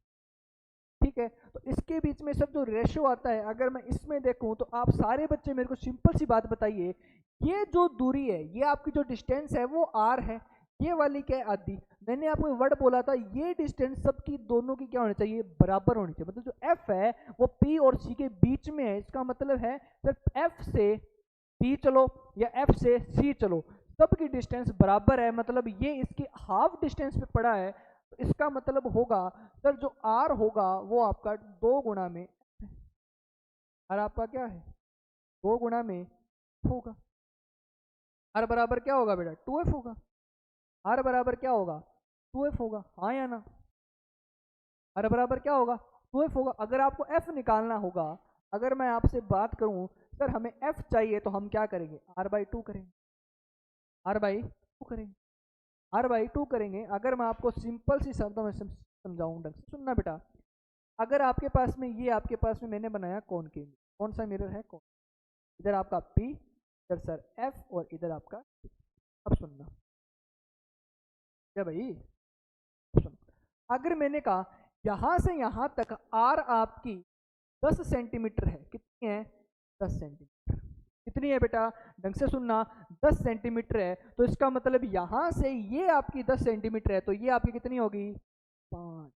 ठीक है। तो इसके बीच में सर जो रेशियो आता है, अगर मैं इसमें देखूं तो आप सारे बच्चे मेरे को सिंपल सी बात बताइए, ये जो दूरी है, ये आपकी जो डिस्टेंस है वो आर है, ये वाली क्या है? आधी। मैंने आपको वर्ड बोला था, ये डिस्टेंस सबकी दोनों की क्या होनी चाहिए? बराबर होनी चाहिए। मतलब जो एफ है वो पी और सी के बीच में है। इसका मतलब है सिर्फ एफ से पी चलो या एफ से सी चलो, सबकी डिस्टेंस बराबर है। मतलब ये इसकी हाफ डिस्टेंस पे पड़ा है, तो इसका मतलब होगा सर जो आर होगा वो आपका 2 गुना में, और आपका क्या है? 2 गुना में होगा। आर बराबर क्या होगा बेटा? 2f होगा। आर बराबर क्या होगा? 2f होगा, हाँ या ना? आर बराबर क्या होगा? 2f होगा। अगर आपको f निकालना होगा, अगर मैं आपसे बात करूं सर हमें f चाहिए, तो हम क्या करेंगे? r/2 करेंगे, r/2 करेंगे, r/2 करेंगे। अगर मैं आपको सिंपल सी शब्दों में समझाऊं, ढंग से सुनना बेटा। अगर आपके पास में ये, आपके पास में मैंने बनाया कौन के, कौन सा मिरर है? कौन? इधर आपका P, इधर सर F, और इधर आपका P। अब सुनना क्या भाई, सुन। अगर मैंने कहा यहां से यहां तक R आपकी 10 सेंटीमीटर है, कितनी है? 10 सेंटीमीटर। कितनी है बेटा? ढंग से सुनना, 10 सेंटीमीटर है, तो इसका मतलब यहां से ये आपकी 10 सेंटीमीटर है, तो ये आपकी कितनी होगी? 5।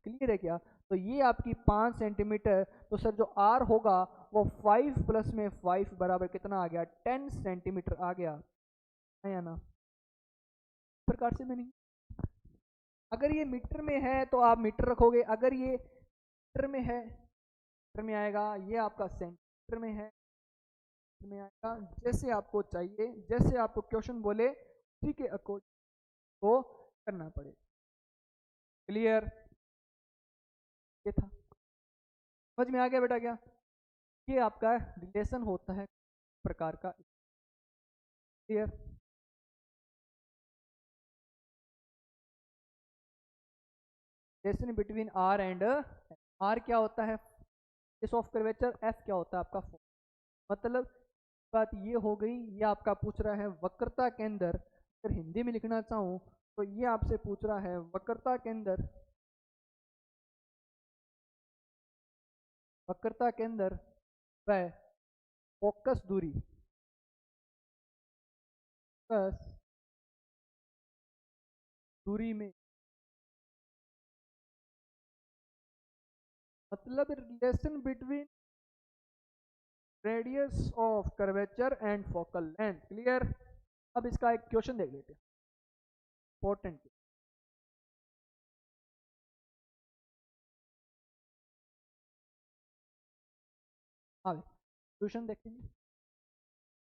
क्लियर है क्या? तो ये आपकी 5 सेंटीमीटर। तो सर जो आर होगा वो 5 प्लस में 5 बराबर कितना आ गया? 10 सेंटीमीटर आ गया, है या ना? इस प्रकार से मैंने, अगर ये मीटर में है तो आप मीटर रखोगे, अगर ये मीटर में है मीटर में आएगा, ये आपका सेंटीमीटर में है में आएगा। जैसे आपको चाहिए, जैसे आपको क्वेश्चन बोले उसी के अकॉर्डिंग को करना पड़ेगा। क्लियर? ये था, समझ में आ गया बेटा क्या? ये आपका रिलेशन होता है प्रकार का। Clear? Relation between R and R क्या होता है रेडियस ऑफ कर्वेचर, एफ क्या होता है आपका मतलब बात ये हो गई। ये आपका पूछ रहा है वक्रता के अंदर, अगर हिंदी में लिखना चाहूँ तो ये आपसे पूछ रहा है वक्रता के अंदर, वक्रता के अंदर वह फोकस दूरी फोकस दूरी में, मतलब relation between radius of curvature and focal length. Clear. अब इसका एक क्वेश्चन देख लेते हैं इंपॉर्टेंट। हाँ क्वेश्चन देखेंगे।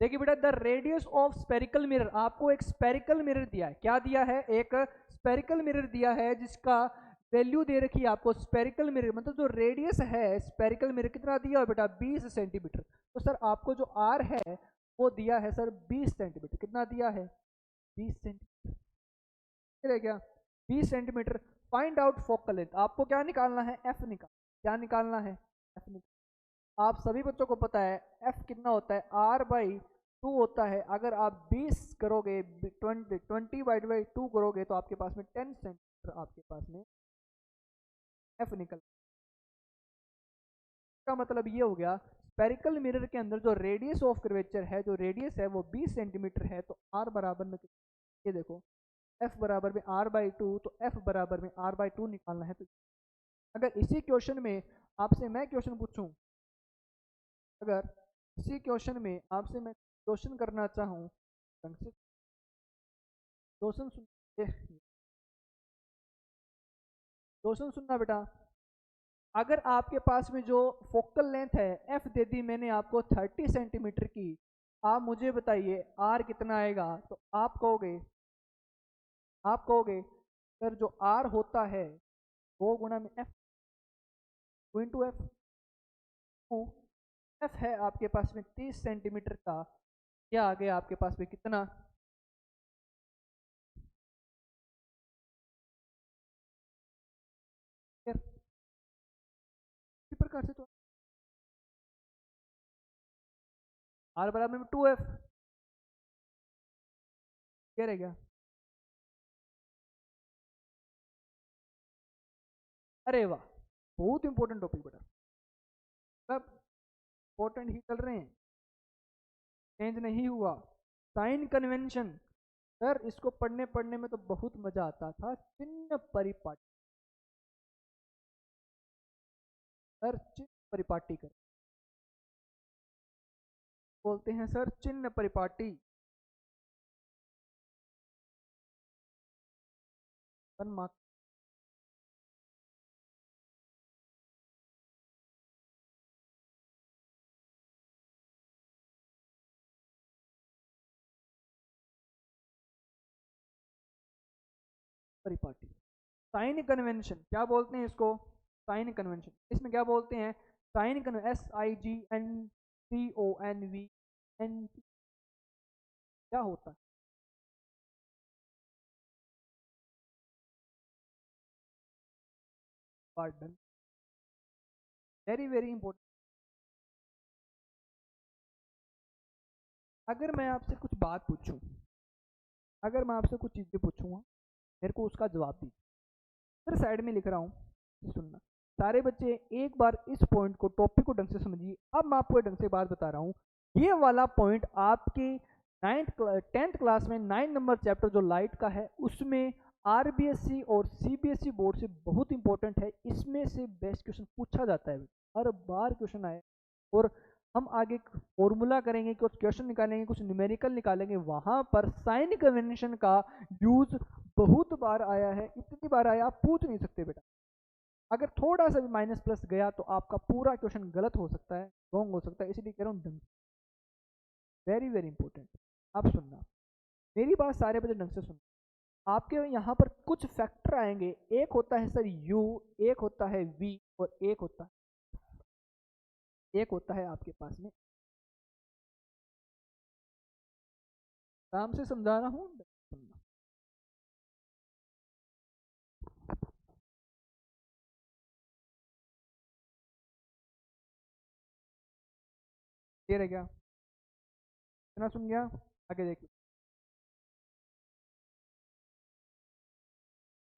देखिए बेटा, the radius of spherical mirror, आपको एक स्पेरिकल मिरर दिया है। क्या दिया है? एक स्पेरिकल मिरर दिया है जिसका वैल्यू दे रखी है आपको। स्पेरिकल मिरर मतलब जो रेडियस है स्पेरिकल मिरर कितना दिया है बेटा? 20 सेंटीमीटर। तो सर आपको जो आर है वो दिया है सर 20 सेंटीमीटर। कितना दिया है? 20 सेंटीमीटर। क्या 20 centimetre. Find out focal length, आपको क्या निकालना है? एफ निकाल, क्या निकालना है? एफ निकाल। आप सभी बच्चों को पता है एफ कितना होता है? आर बाई टू होता है। अगर आप 20 करोगे 20/2 करोगे तो आपके पास में 10 सेंटीमीटर आपके पास में एफ निकल। का मतलब ये हो गया स्पेरिकल मिरर के अंदर जो रेडियस ऑफ कर्वेचर है, जो रेडियस है वो 20 सेंटीमीटर है। तो आर बराबर में ये देखो एफ बराबर में आर बाई टू, तो एफ बराबर में आर बाई टू निकालना है। तो अगर इसी क्वेश्चन में आपसे मैं क्वेश्चन पूछूं, अगर इसी क्वेश्चन में आपसे मैं क्वेश्चन करना चाहूँ ढंग से क्वेश्चन सुन, क्वेश्चन सुनना बेटा। अगर आपके पास में जो फोकल लेंथ है एफ दे दी मैंने आपको 30 सेंटीमीटर की, आप मुझे बताइए आर कितना आएगा? तो आप कहोगे सर जो आर होता है वो गुणा में F, two into F. F है आपके पास में 30 सेंटीमीटर का, क्या आ गया आपके पास में कितना? इसी प्रकार से तो आर बराबर में 2f, क्या रहेगा? अरे वाह, बहुत इंपॉर्टेंट टॉपिक बेटा, सब इंपॉर्टेंट ही चल रहे हैं, चेंज नहीं हुआ। साइन कन्वेंशन, सर इसको पढ़ने पढ़ने में तो बहुत मजा आता था। चिन्ह परिपाटी, सर चिन्ह परिपाटी कर बोलते हैं सर, चिन्ह परिपाटी। वन मार्क परिपाटी। साइन कन्वेंशन क्या बोलते हैं इसको? साइन कन्वेंशन, इसमें क्या बोलते हैं? साइन कन्वेंशन, SIGNCONVN, क्या होता है? Pardon, very very important. अगर मैं आपसे कुछ बात पूछूं, अगर मैं आपसे कुछ चीज़ें पूछूंगा, मेरे को उसका जवाब दीजिए। फिर साइड में लिख रहा हूँ, सुनना सारे बच्चे, एक बार इस पॉइंट को, टॉपिक को ढंग से समझिए। अब मैं आपको ढंग से बात बता रहा हूँ, ये वाला पॉइंट आपके 10th क्लास में 9 नंबर चैप्टर जो लाइट का है उसमें आरबीएससी और सीबीएसई बोर्ड से बहुत इंपॉर्टेंट है। इसमें से बेस्ट क्वेश्चन पूछा जाता है, हर बार क्वेश्चन आए। और हम आगे फॉर्मूला करेंगे, कुछ क्वेश्चन निकालेंगे, कुछ न्यूमेरिकल निकालेंगे, वहां पर साइन कन्वेंशन का यूज बहुत बार आया है। इतनी बार आया आप पूछ नहीं सकते बेटा। अगर थोड़ा सा भी माइनस प्लस गया तो आपका पूरा क्वेश्चन गलत हो सकता है, रॉन्ग हो सकता है। इसलिए कह रहा हूँ ढंग, वेरी वेरी इंपॉर्टेंट। आप सुनना, मेरी बात सारे बच्चे ढंग से सुनना। आपके यहाँ पर कुछ फैक्टर आएंगे, एक होता है सर यू, एक होता है वी, और एक होता है आपके पास में, आराम से समझा रहा हूँ, सुनना। क्लियर है क्या? इतना सुन गया? आगे देखिए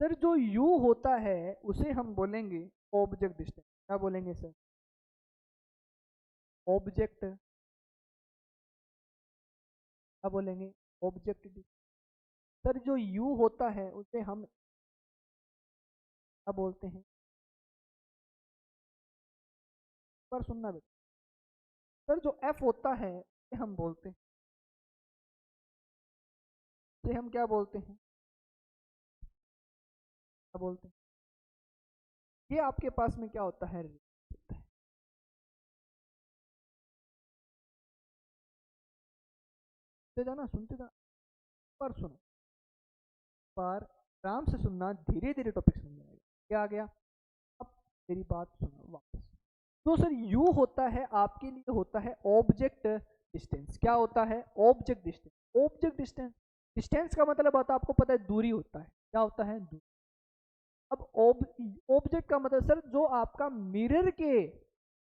सर, जो यू होता है उसे हम बोलेंगे ऑब्जेक्ट डिस्टेंस। क्या बोलेंगे सर? ऑब्जेक्ट, क्या बोलेंगे? Object distance. सर जो यू होता है उसे हम क्या बोलते हैं? पर सुनना बेटा, सर जो एफ होता है उसे हम बोलते हैं, उसे हम क्या बोलते हैं? क्या बोलते हैं? ये आपके पास में क्या होता है? सुनते जाना, सुनते जाना, पर सुनो, पर आराम से सुनना, धीरे धीरे टॉपिक समझ में आएगा। क्या आ गया? अब मेरी बात सुनो वापस। तो सर यू होता है आपके लिए होता है ऑब्जेक्ट डिस्टेंस। क्या होता है? Object distance. Object distance, distance का मतलब होता है आपको पता है दूरी होता है। क्या होता है? दूरी। अब ऑब्जेक्ट का मतलब सर जो आपका मिरर के,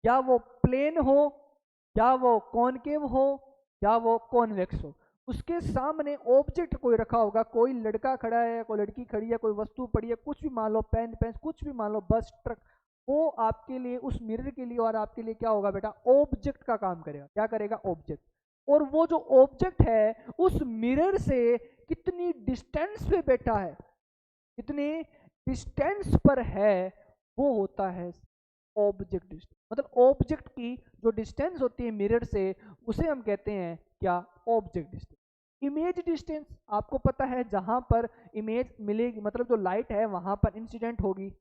या वो प्लेन हो, या वो कॉनकेव हो, या वो कॉन्वेक्स हो, उसके सामने ऑब्जेक्ट कोई रखा होगा, कोई लड़का खड़ा है, कोई लड़की खड़ी है, कोई वस्तु पड़ी है, कुछ भी मान लो, पेन पेन कुछ भी मान लो, बस ट्रक, वो आपके लिए उस मिरर के लिए और आपके लिए क्या होगा बेटा? ऑब्जेक्ट का काम करेगा। क्या करेगा? ऑब्जेक्ट। और वो जो ऑब्जेक्ट है उस मिरर से कितनी डिस्टेंस पे बैठा है, कितनी डिस्टेंस पर है, वो होता है ऑब्जेक्ट डिस्टेंस। मतलब ऑब्जेक्ट की जो डिस्टेंस होती है मिरर से, उसे हम कहते हैं क्या? Object distance. इमेज डिस्टेंस आपको पता है, जहां पर इमेज मिलेगी, मतलब जो लाइट है वहां पर इंसिडेंट होगी,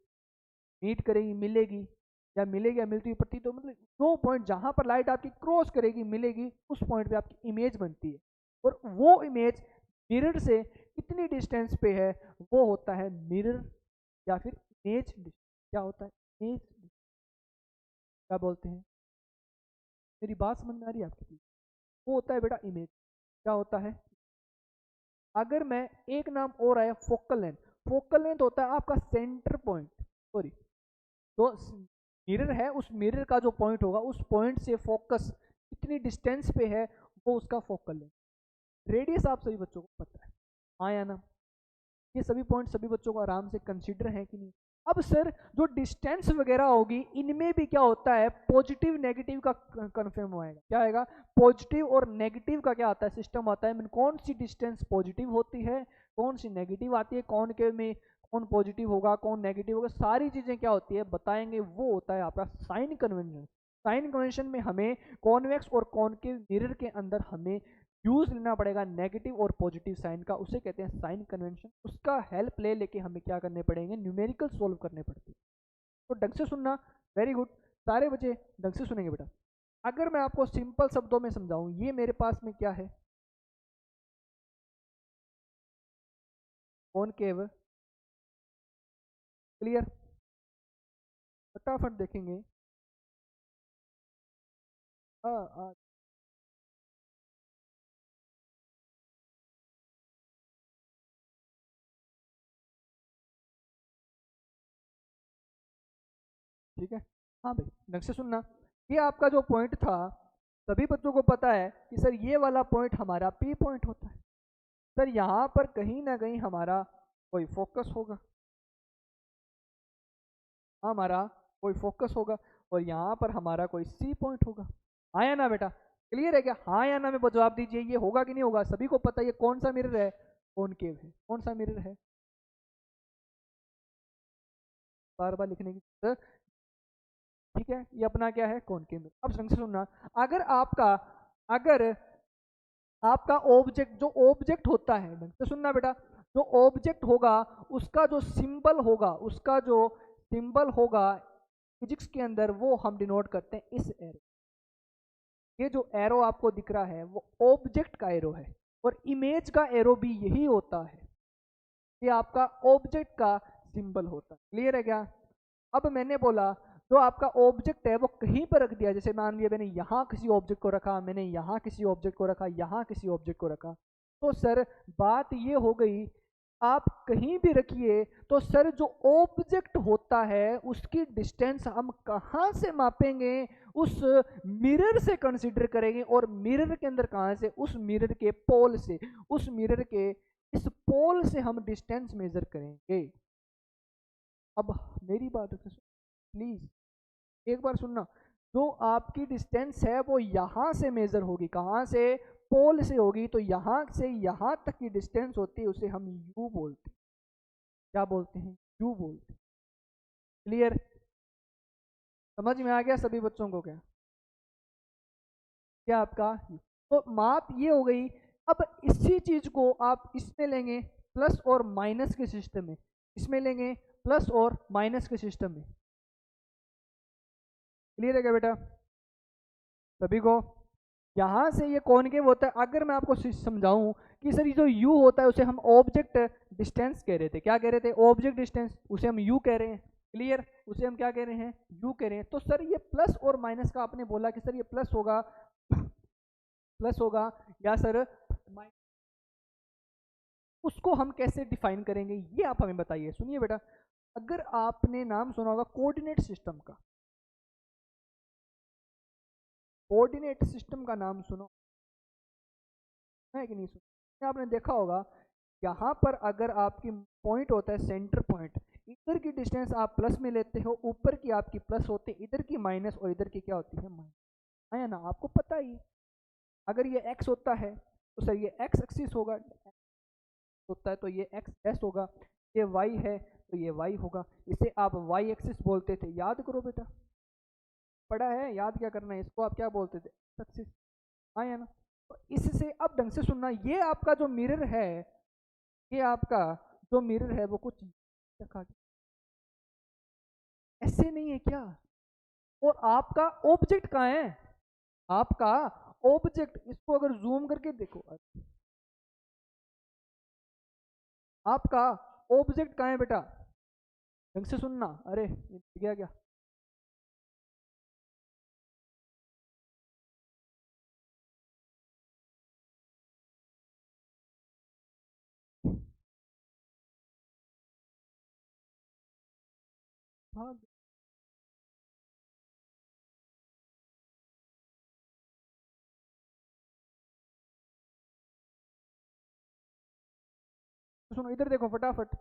मीट करेगी, मिलेगी, या मिलेगी या मिलती हुई प्रतीत हो, मतलब दो पॉइंट जहां पर लाइट आपकी क्रॉस करेगी, मिलेगी, उस पॉइंट पे आपकी इमेज बनती है। और वो इमेज मिरर से कितनी डिस्टेंस पे है, वो होता है मिरर या फिर इमेज डिस्टेंस। क्या होता है? इमेज। क्या बोलते हैं? मेरी बात समझ में आ रही है आपकी? वो होता है बेटा इमेज। क्या होता है? अगर मैं एक नाम और आया, फोकल लेंथ। फोकल लेंथ होता है आपका सेंटर पॉइंट, सॉरी, तो मिरर है, उस मिरर का जो पॉइंट होगा, उस पॉइंट से फोकस कितनी डिस्टेंस पे है, वो उसका फोकल लेंथ। रेडियस आप सभी बच्चों को पता है, हाँ या ना? ये सभी पॉइंट सभी बच्चों को आराम से कंसीडर है कि नहीं? अब सर जो डिस्टेंस वगैरह होगी, इनमें भी क्या होता है? पॉजिटिव नेगेटिव का कन्फर्म होएगा। क्या आएगा? पॉजिटिव और नेगेटिव का क्या आता है? सिस्टम आता है। कौन सी डिस्टेंस पॉजिटिव होती है, कौन सी नेगेटिव आती है, कौन के में कौन पॉजिटिव होगा, कौन नेगेटिव होगा, सारी चीजें क्या होती है बताएंगे। वो होता है आपका साइन कन्वेंशन। साइन कन्वेंशन में हमें कॉन्वेक्स और कॉनकेव मिरर के अंदर हमें यूज लेना पड़ेगा नेगेटिव और पॉजिटिव साइन का, उसे कहते हैं साइन कन्वेंशन। उसका हेल्प ले लेके हमें क्या करने पड़ेंगे? न्यूमेरिकल सोल्व करने पड़ते हैं। तो ढंग से सुनना, वेरी गुड, सारे बच्चे ढंग से सुनेंगे बेटा। अगर मैं आपको सिंपल शब्दों में समझाऊं, ये मेरे पास में क्या है? कॉनकेव। क्लियर? फटाफट देखेंगे। हाँ, ठीक है। हाँ भाई, ढंग से सुनना। ये आपका जो पॉइंट था, सभी बच्चों को पता है कि सर ये वाला पॉइंट हमारा पी पॉइंट होता है। सर यहाँ पर कहीं ना कहीं हमारा कोई फोकस होगा, हमारा कोई फोकस होगा, और यहाँ पर हमारा कोई सी पॉइंट होगा। हाँ या ना बेटा? क्लियर है क्या? हाँ या ना में जवाब दीजिए, ये होगा कि नहीं होगा? सभी को पता है ये कौन सा मिरर है? कॉनकेव है। कौन सा मिरर है? बार बार लिखने की जरूरत, ठीक है, ये अपना क्या है? Concave mirror. अब ढंग से सुनना, अगर आपका, अगर आपका ऑब्जेक्ट, जो ऑब्जेक्ट होता है, ढंग से सुनना बेटा, जो ऑब्जेक्ट होगा उसका जो सिंबल होगा, उसका जो सिंबल होगा फिजिक्स के अंदर, वो हम डिनोट करते हैं इस एरो। ये जो एरो आपको दिख रहा है वो ऑब्जेक्ट का एरो है, और इमेज का एरो भी यही होता है। ये आपका ऑब्जेक्ट का सिंबल होता है। क्लियर है क्या? अब मैंने बोला जो आपका ऑब्जेक्ट है वो कहीं पर रख दिया, जैसे मान लिया मैंने यहाँ किसी ऑब्जेक्ट को रखा, मैंने यहाँ किसी ऑब्जेक्ट को रखा, यहाँ किसी ऑब्जेक्ट को रखा, तो सर बात ये हो गई आप कहीं भी रखिए तो सर जो ऑब्जेक्ट होता है उसकी डिस्टेंस हम कहाँ से मापेंगे, उस मिरर से कंसीडर करेंगे, और मिरर के अंदर कहाँ से, उस मिरर के पोल से, उस मिरर के इस पोल से हम डिस्टेंस मेजर करेंगे। अब मेरी बात प्लीज एक बार सुनना, जो आपकी डिस्टेंस है वो यहाँ से मेजर होगी, कहाँ से, पोल से होगी, तो यहाँ से यहाँ तक की डिस्टेंस होती है उसे हम यू बोलते हैं। क्या बोलते हैं? यू बोलते हैं। क्लियर? समझ में आ गया सभी बच्चों को? क्या क्या आपका तो माप ये हो गई। अब इसी चीज को आप इसमें लेंगे प्लस और माइनस के सिस्टम में, इसमें लेंगे प्लस और माइनस के सिस्टम में। क्लियर है क्या बेटा सभी को? यहाँ से ये कॉनकेव होता है। अगर मैं आपको समझाऊं कि सर ये जो u होता है उसे हम ऑब्जेक्ट डिस्टेंस कह रहे थे, क्या कह रहे थे? ऑब्जेक्ट डिस्टेंस, उसे हम u कह रहे हैं। क्लियर? उसे हम क्या कह रहे हैं? u कह रहे हैं। तो सर ये प्लस और माइनस का आपने बोला कि सर ये प्लस होगा, प्लस होगा या सर माइनस, उसको हम कैसे डिफाइन करेंगे ये आप हमें बताइए। सुनिए बेटा, अगर आपने नाम सुना होगा कोऑर्डिनेट सिस्टम का, कोऑर्डिनेट सिस्टम का नाम सुनो है कि नहीं सुना? आपने देखा होगा यहाँ पर अगर आपकी पॉइंट होता है सेंटर पॉइंट, इधर की डिस्टेंस आप प्लस में लेते हो, ऊपर की आपकी प्लस होती है, इधर की माइनस, और इधर की क्या होती है? माइनस, है ना? आपको पता ही, अगर ये x होता है तो सर ये x एक्सिस होगा, होता है तो ये x डैश होगा, ये y है तो ये y होगा। इसे आप y एक्सिस बोलते थे, याद करो बेटा, पढ़ा है, याद क्या करना है इसको, आप क्या बोलते थे? x एक्सिस, हाँ या ना? तो इससे अब ढंग से सुनना, ये आपका जो मिरर है, ये आपका जो मिरर है वो कुछ रखा ऐसे नहीं है क्या? और आपका ऑब्जेक्ट कहाँ है? आपका ऑब्जेक्ट, इसको अगर जूम करके देखो, आपका ऑब्जेक्ट कहाँ है बेटा? ढंग से सुनना, अरे गया क्या? हाँ तो सुनो इधर देखो फटाफट,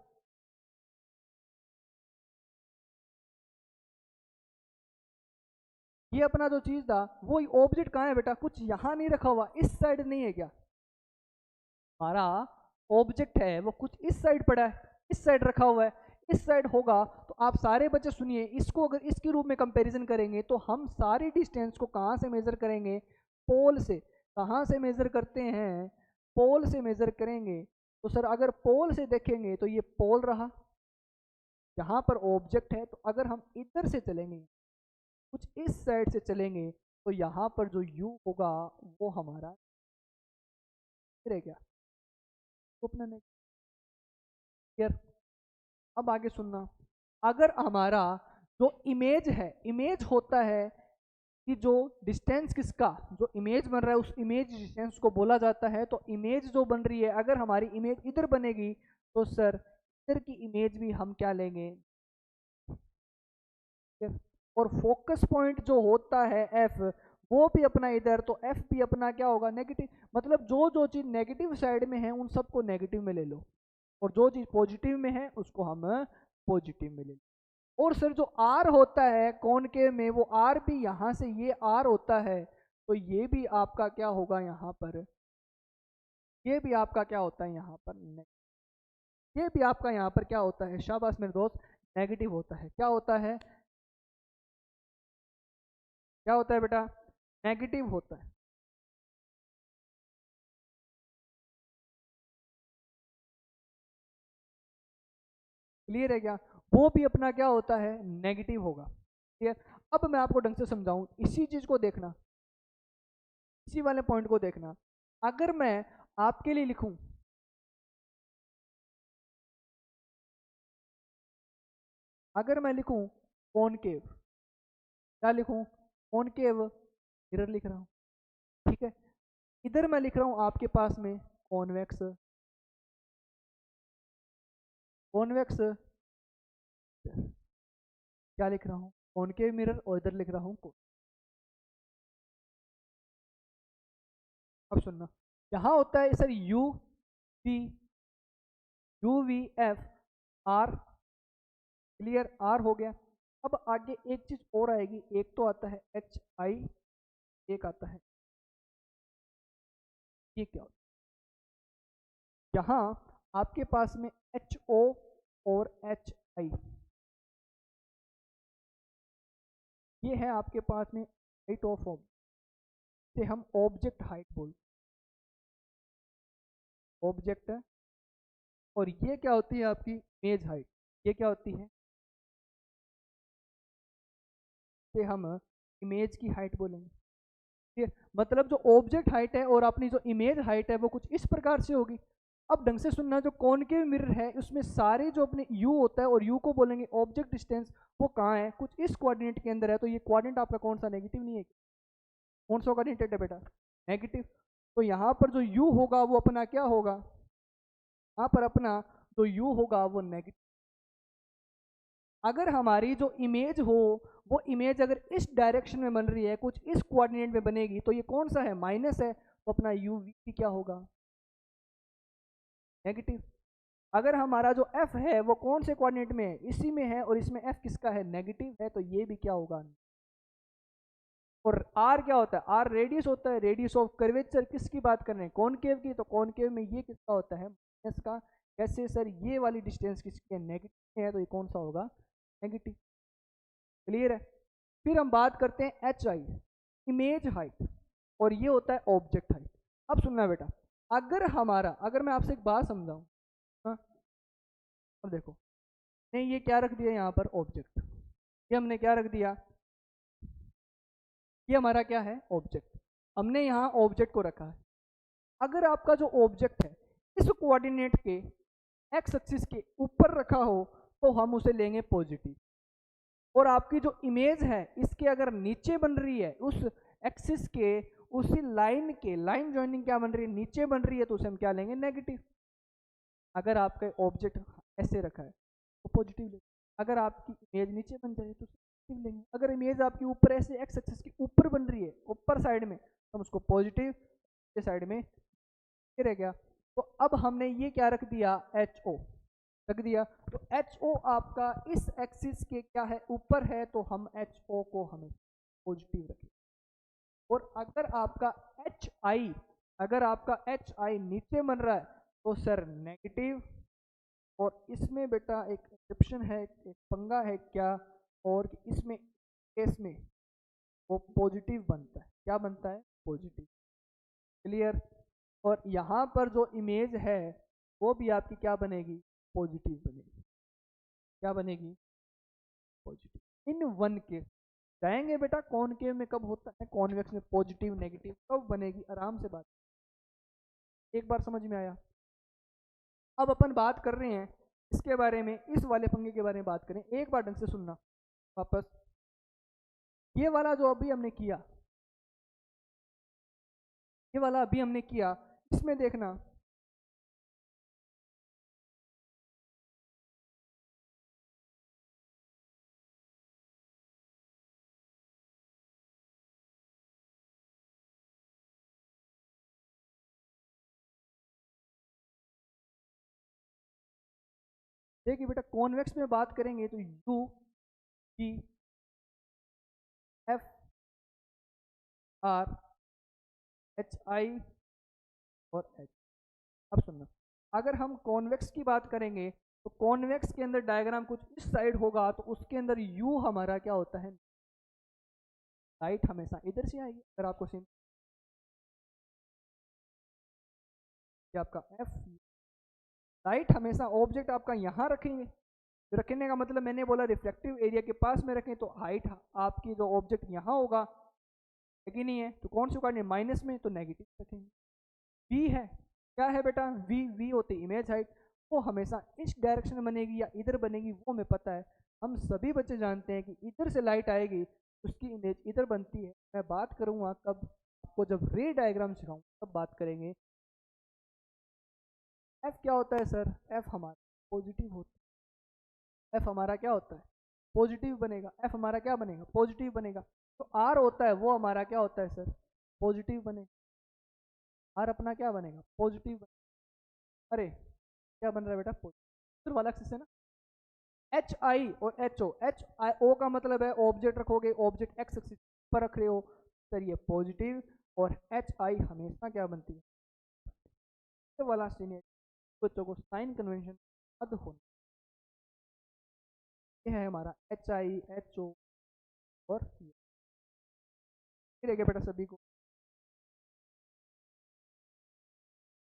ये अपना जो चीज था वो ऑब्जेक्ट कहाँ है बेटा? कुछ यहाँ नहीं रखा हुआ, इस साइड नहीं है क्या? हमारा ऑब्जेक्ट है वो कुछ इस साइड पड़ा है, इस साइड रखा हुआ है, इस साइड होगा। तो आप सारे बच्चे सुनिए, इसको अगर इसके रूप में कंपैरिजन करेंगे तो हम सारी डिस्टेंस को कहाँ से मेजर करेंगे? पोल से। कहाँ से मेजर करते हैं? पोल से मेजर करेंगे। तो सर अगर पोल से देखेंगे तो ये पोल रहा, यहाँ पर ऑब्जेक्ट है, तो अगर हम इधर से चलेंगे, कुछ इस साइड से चलेंगे, तो यहाँ पर जो यू होगा वो हमारा रह गया, तो अपना क्लियर? अब आगे सुनना, अगर हमारा जो इमेज है, इमेज होता है कि जो डिस्टेंस किसका, जो इमेज बन रहा है उस इमेज डिस्टेंस को बोला जाता है। तो इमेज जो बन रही है, अगर हमारी इमेज इधर बनेगी तो सर इधर की इमेज भी हम क्या लेंगे? और फोकस पॉइंट जो होता है एफ, वो भी अपना इधर, तो एफ भी अपना क्या होगा? नेगेटिव। मतलब जो जो चीज नेगेटिव साइड में है उन सबको नेगेटिव में ले लो, और जो चीज पॉजिटिव में है उसको हम पॉजिटिव में ले लो। और सर जो आर होता है कॉनकेव में, वो आर भी यहाँ से ये आर होता है, तो ये भी आपका क्या होगा यहाँ पर? ये भी आपका क्या होता है यहाँ पर? ये भी आपका यहाँ पर क्या होता है? शाबाश मेरे दोस्त, नेगेटिव होता है। क्या होता है? क्या होता है बेटा? नेगेटिव होता है। क्लियर है क्या? वो भी अपना क्या होता है? नेगेटिव होगा। क्लियर? अब मैं आपको ढंग से समझाऊं, इसी चीज को देखना, इसी वाले पॉइंट को देखना। अगर मैं आपके लिए लिखूं, अगर मैं लिखूं कॉनकेव, क्या लिखूं? कॉनकेव मिरर लिख रहा हूं, ठीक है। इधर मैं लिख रहा हूं आपके पास में कॉन्वेक्स कॉन्वेक्स, क्या लिख रहा हूँ, कॉनकेव मिरर, और इधर लिख रहा हूँ अब सुनना, यहाँ होता है sir U V, U V F R, clear, R हो गया। अब आगे एक चीज और आएगी, एक तो आता है एच आई, एक आता है, ये क्या होता है, यहाँ आपके पास में एच ओ और एच आई, ये है आपके पास में हाइट ऑफ ऑब्जेक्ट, से हम ऑब्जेक्ट हाइट बोलते, ऑब्जेक्ट है, और ये क्या होती है आपकी इमेज हाइट, ये क्या होती है, से हम इमेज की हाइट बोलेंगे, ठीक है। मतलब जो ऑब्जेक्ट हाइट है और अपनी जो इमेज हाइट है वो कुछ इस प्रकार से होगी। अब ढंग से सुनना, जो कॉनकेव मिरर है उसमें सारे जो अपने u होता है, और u को बोलेंगे ऑब्जेक्ट डिस्टेंस, वो कहाँ है, कुछ इस कोऑर्डिनेट के अंदर है। तो ये कोऑर्डिनेट आपका कौन सा, नेगेटिव नहीं है, कौन सा कोऑर्डिनेट है बेटा, नेगेटिव। तो यहाँ पर जो u होगा वो अपना क्या होगा, यहाँ पर अपना जो u होगा वो नेगेटिव। अगर हमारी जो इमेज हो, वो इमेज अगर इस डायरेक्शन में बन रही है, कुछ इस कोऑर्डिनेट में बनेगी, तो ये कौन सा है, माइनस है, तो अपना यू वी क्या होगा, नेगेटिव। अगर हमारा जो f है वो कौन से कोऑर्डिनेट में है, इसी में है, और इसमें f किसका है, नेगेटिव है, तो ये भी क्या होगा। और r क्या होता है, r रेडियस होता है, रेडियस ऑफ कर्वेचर किसकी बात कर रहे हैं, कॉनकेव की, तो कॉनकेव में ये किसका होता है, माइनस का। कैसे सर, ये वाली डिस्टेंस किसकी है, नेगेटिव है, तो ये कौन सा होगा, नेगेटिव, क्लियर है। फिर हम बात करते हैं एच आई, इमेज हाइट, और ये होता है ऑब्जेक्ट हाइट। अब सुनना बेटा, अगर हमारा, अगर मैं आपसे एक बात समझाऊं, हाँ, अब देखो, नहीं ये क्या रख दिया यहाँ पर, ऑब्जेक्ट, ये हमने क्या रख दिया, ये हमारा क्या है, ऑब्जेक्ट, हमने यहाँ ऑब्जेक्ट को रखा है। अगर आपका जो ऑब्जेक्ट है इस कोऑर्डिनेट के एक्स एक्सिस के ऊपर रखा हो, तो हम उसे लेंगे पॉजिटिव। और आपकी जो इमेज है इसके अगर नीचे बन रही है, उस एक्सिस के, उसी लाइन के, लाइन ज्वाइनिंग क्या बन रही है, नीचे बन रही है, तो उसे हम क्या लेंगे, नेगेटिव। अगर आपका ऑब्जेक्ट ऐसे रखा है तो पॉजिटिव लेंगे, अगर आपकी इमेज नीचे बन जाए तो नेगेटिव लेंगे। अगर इमेज आपकी ऊपर ऐसे एक्स एक्सिस के ऊपर बन रही है, ऊपर साइड में, तो हम उसको पॉजिटिव, के साइड में रह गया। तो अब हमने ये क्या रख दिया, एच ओ रख दिया। तो एच ओ आपका इस एक्सिस के क्या है, ऊपर है, तो हम एच ओ को हमें पॉजिटिव रखें। और अगर आपका एच आई, अगर आपका एच आई नीचे बन रहा है, तो सर नेगेटिव। और इसमें बेटा एक एक्सेप्शन है, एक पंगा है क्या, और इसमें केस में वो पॉजिटिव बनता है, क्या बनता है, पॉजिटिव, क्लियर। और यहाँ पर जो इमेज है वो भी आपकी क्या बनेगी, पॉजिटिव बनेगी, क्या बनेगी, पॉजिटिव। इन वन केस जाएंगे बेटा, कॉनकेव में कब होता है, कॉन्वेक्स में पॉजिटिव नेगेटिव कब बनेगी, आराम से बात, एक बार समझ में आया। अब अपन बात कर रहे हैं इसके बारे में, इस वाले पंगे के बारे में बात करें, एक बार ढंग से सुनना वापस। ये वाला जो अभी हमने किया, ये वाला अभी हमने किया, इसमें देखना, देखिए बेटा, कॉन्वेक्स में बात करेंगे तो U G F R H I और एच। अब सुनना, अगर हम कॉन्वेक्स की बात करेंगे तो कॉन्वेक्स के अंदर डायग्राम कुछ इस साइड होगा, तो उसके अंदर यू हमारा क्या होता है, लाइट हमेशा इधर से आएगी। अगर आपको सिम, आपका एफ, लाइट हमेशा ऑब्जेक्ट आपका यहाँ रखेंगे, रखने का मतलब मैंने बोला रिफ्लेक्टिव एरिया के पास में रखें, तो हाइट आपकी जो ऑब्जेक्ट यहाँ होगा, है कि नहीं है, तो कौन से कोऑर्डिनेट, माइनस में, तो नेगेटिव रखेंगे। वी है, क्या है बेटा, वी, वी होती है इमेज हाइट, वो हमेशा इस डायरेक्शन में बनेगी या इधर बनेगी, वो हमें पता है। हम सभी बच्चे जानते हैं कि इधर से लाइट आएगी, उसकी इमेज इधर बनती है। मैं बात करूँगा कब, आपको जब रे डायग्राम सिखाऊँ तब बात करेंगे। एफ क्या होता है सर, एफ हमारा पॉजिटिव होता है, एफ हमारा क्या होता है, पॉजिटिव बनेगा। एफ हमारा क्या बनेगा, पॉजिटिव बनेगा। तो आर होता है वो हमारा क्या होता है सर, पॉजिटिव बनेगा। आर अपना क्या बनेगा, पॉजिटिव बनेगा। अरे क्या बन रहा है बेटा, पॉजिटिव वाला एक्सिस है ना। एच आई और एच ओ, एच आई ओ का मतलब है ऑब्जेक्ट रखोगे, ऑब्जेक्ट एक्स एक्सिस पर रख रहे हो, सर ये पॉजिटिव। और एच आई हमेशा क्या बनती है, ये वाला सीन है, बच्चों को साइन कन्वेंशन याद होना। ये है हमारा एच आई एच ओ और ये रह गया बेटा सभी को।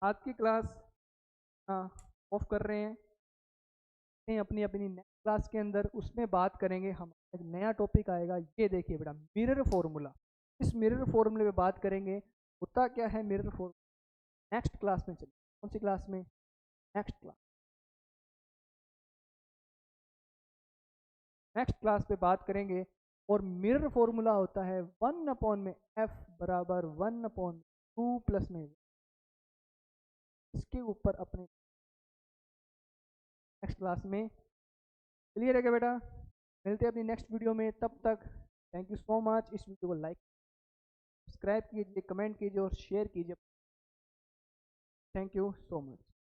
आज की क्लास ऑफ कर रहे हैं अपनी अपनी नेक्स्ट क्लास के अंदर, उसमें बात करेंगे हम, एक नया टॉपिक आएगा, ये देखिए बेटा मिरर फॉर्मूला। इस मिरर फॉर्मूले पे बात करेंगे, होता क्या है मिरर फॉर्मूला, नेक्स्ट क्लास में। चलिए कौन सी क्लास में, नेक्स्ट क्लास पे बात करेंगे। और मिरर फॉर्मूला होता है 1 में एफ बराबर 1/2 प्लस में, इसके ऊपर अपने नेक्स्ट क्लास में क्लियर है क्या बेटा। मिलते हैं अपनी नेक्स्ट वीडियो में, तब तक थैंक यू सो मच। इस वीडियो को लाइक सब्सक्राइब कीजिए, कमेंट कीजिए और शेयर कीजिए। Thank you so much.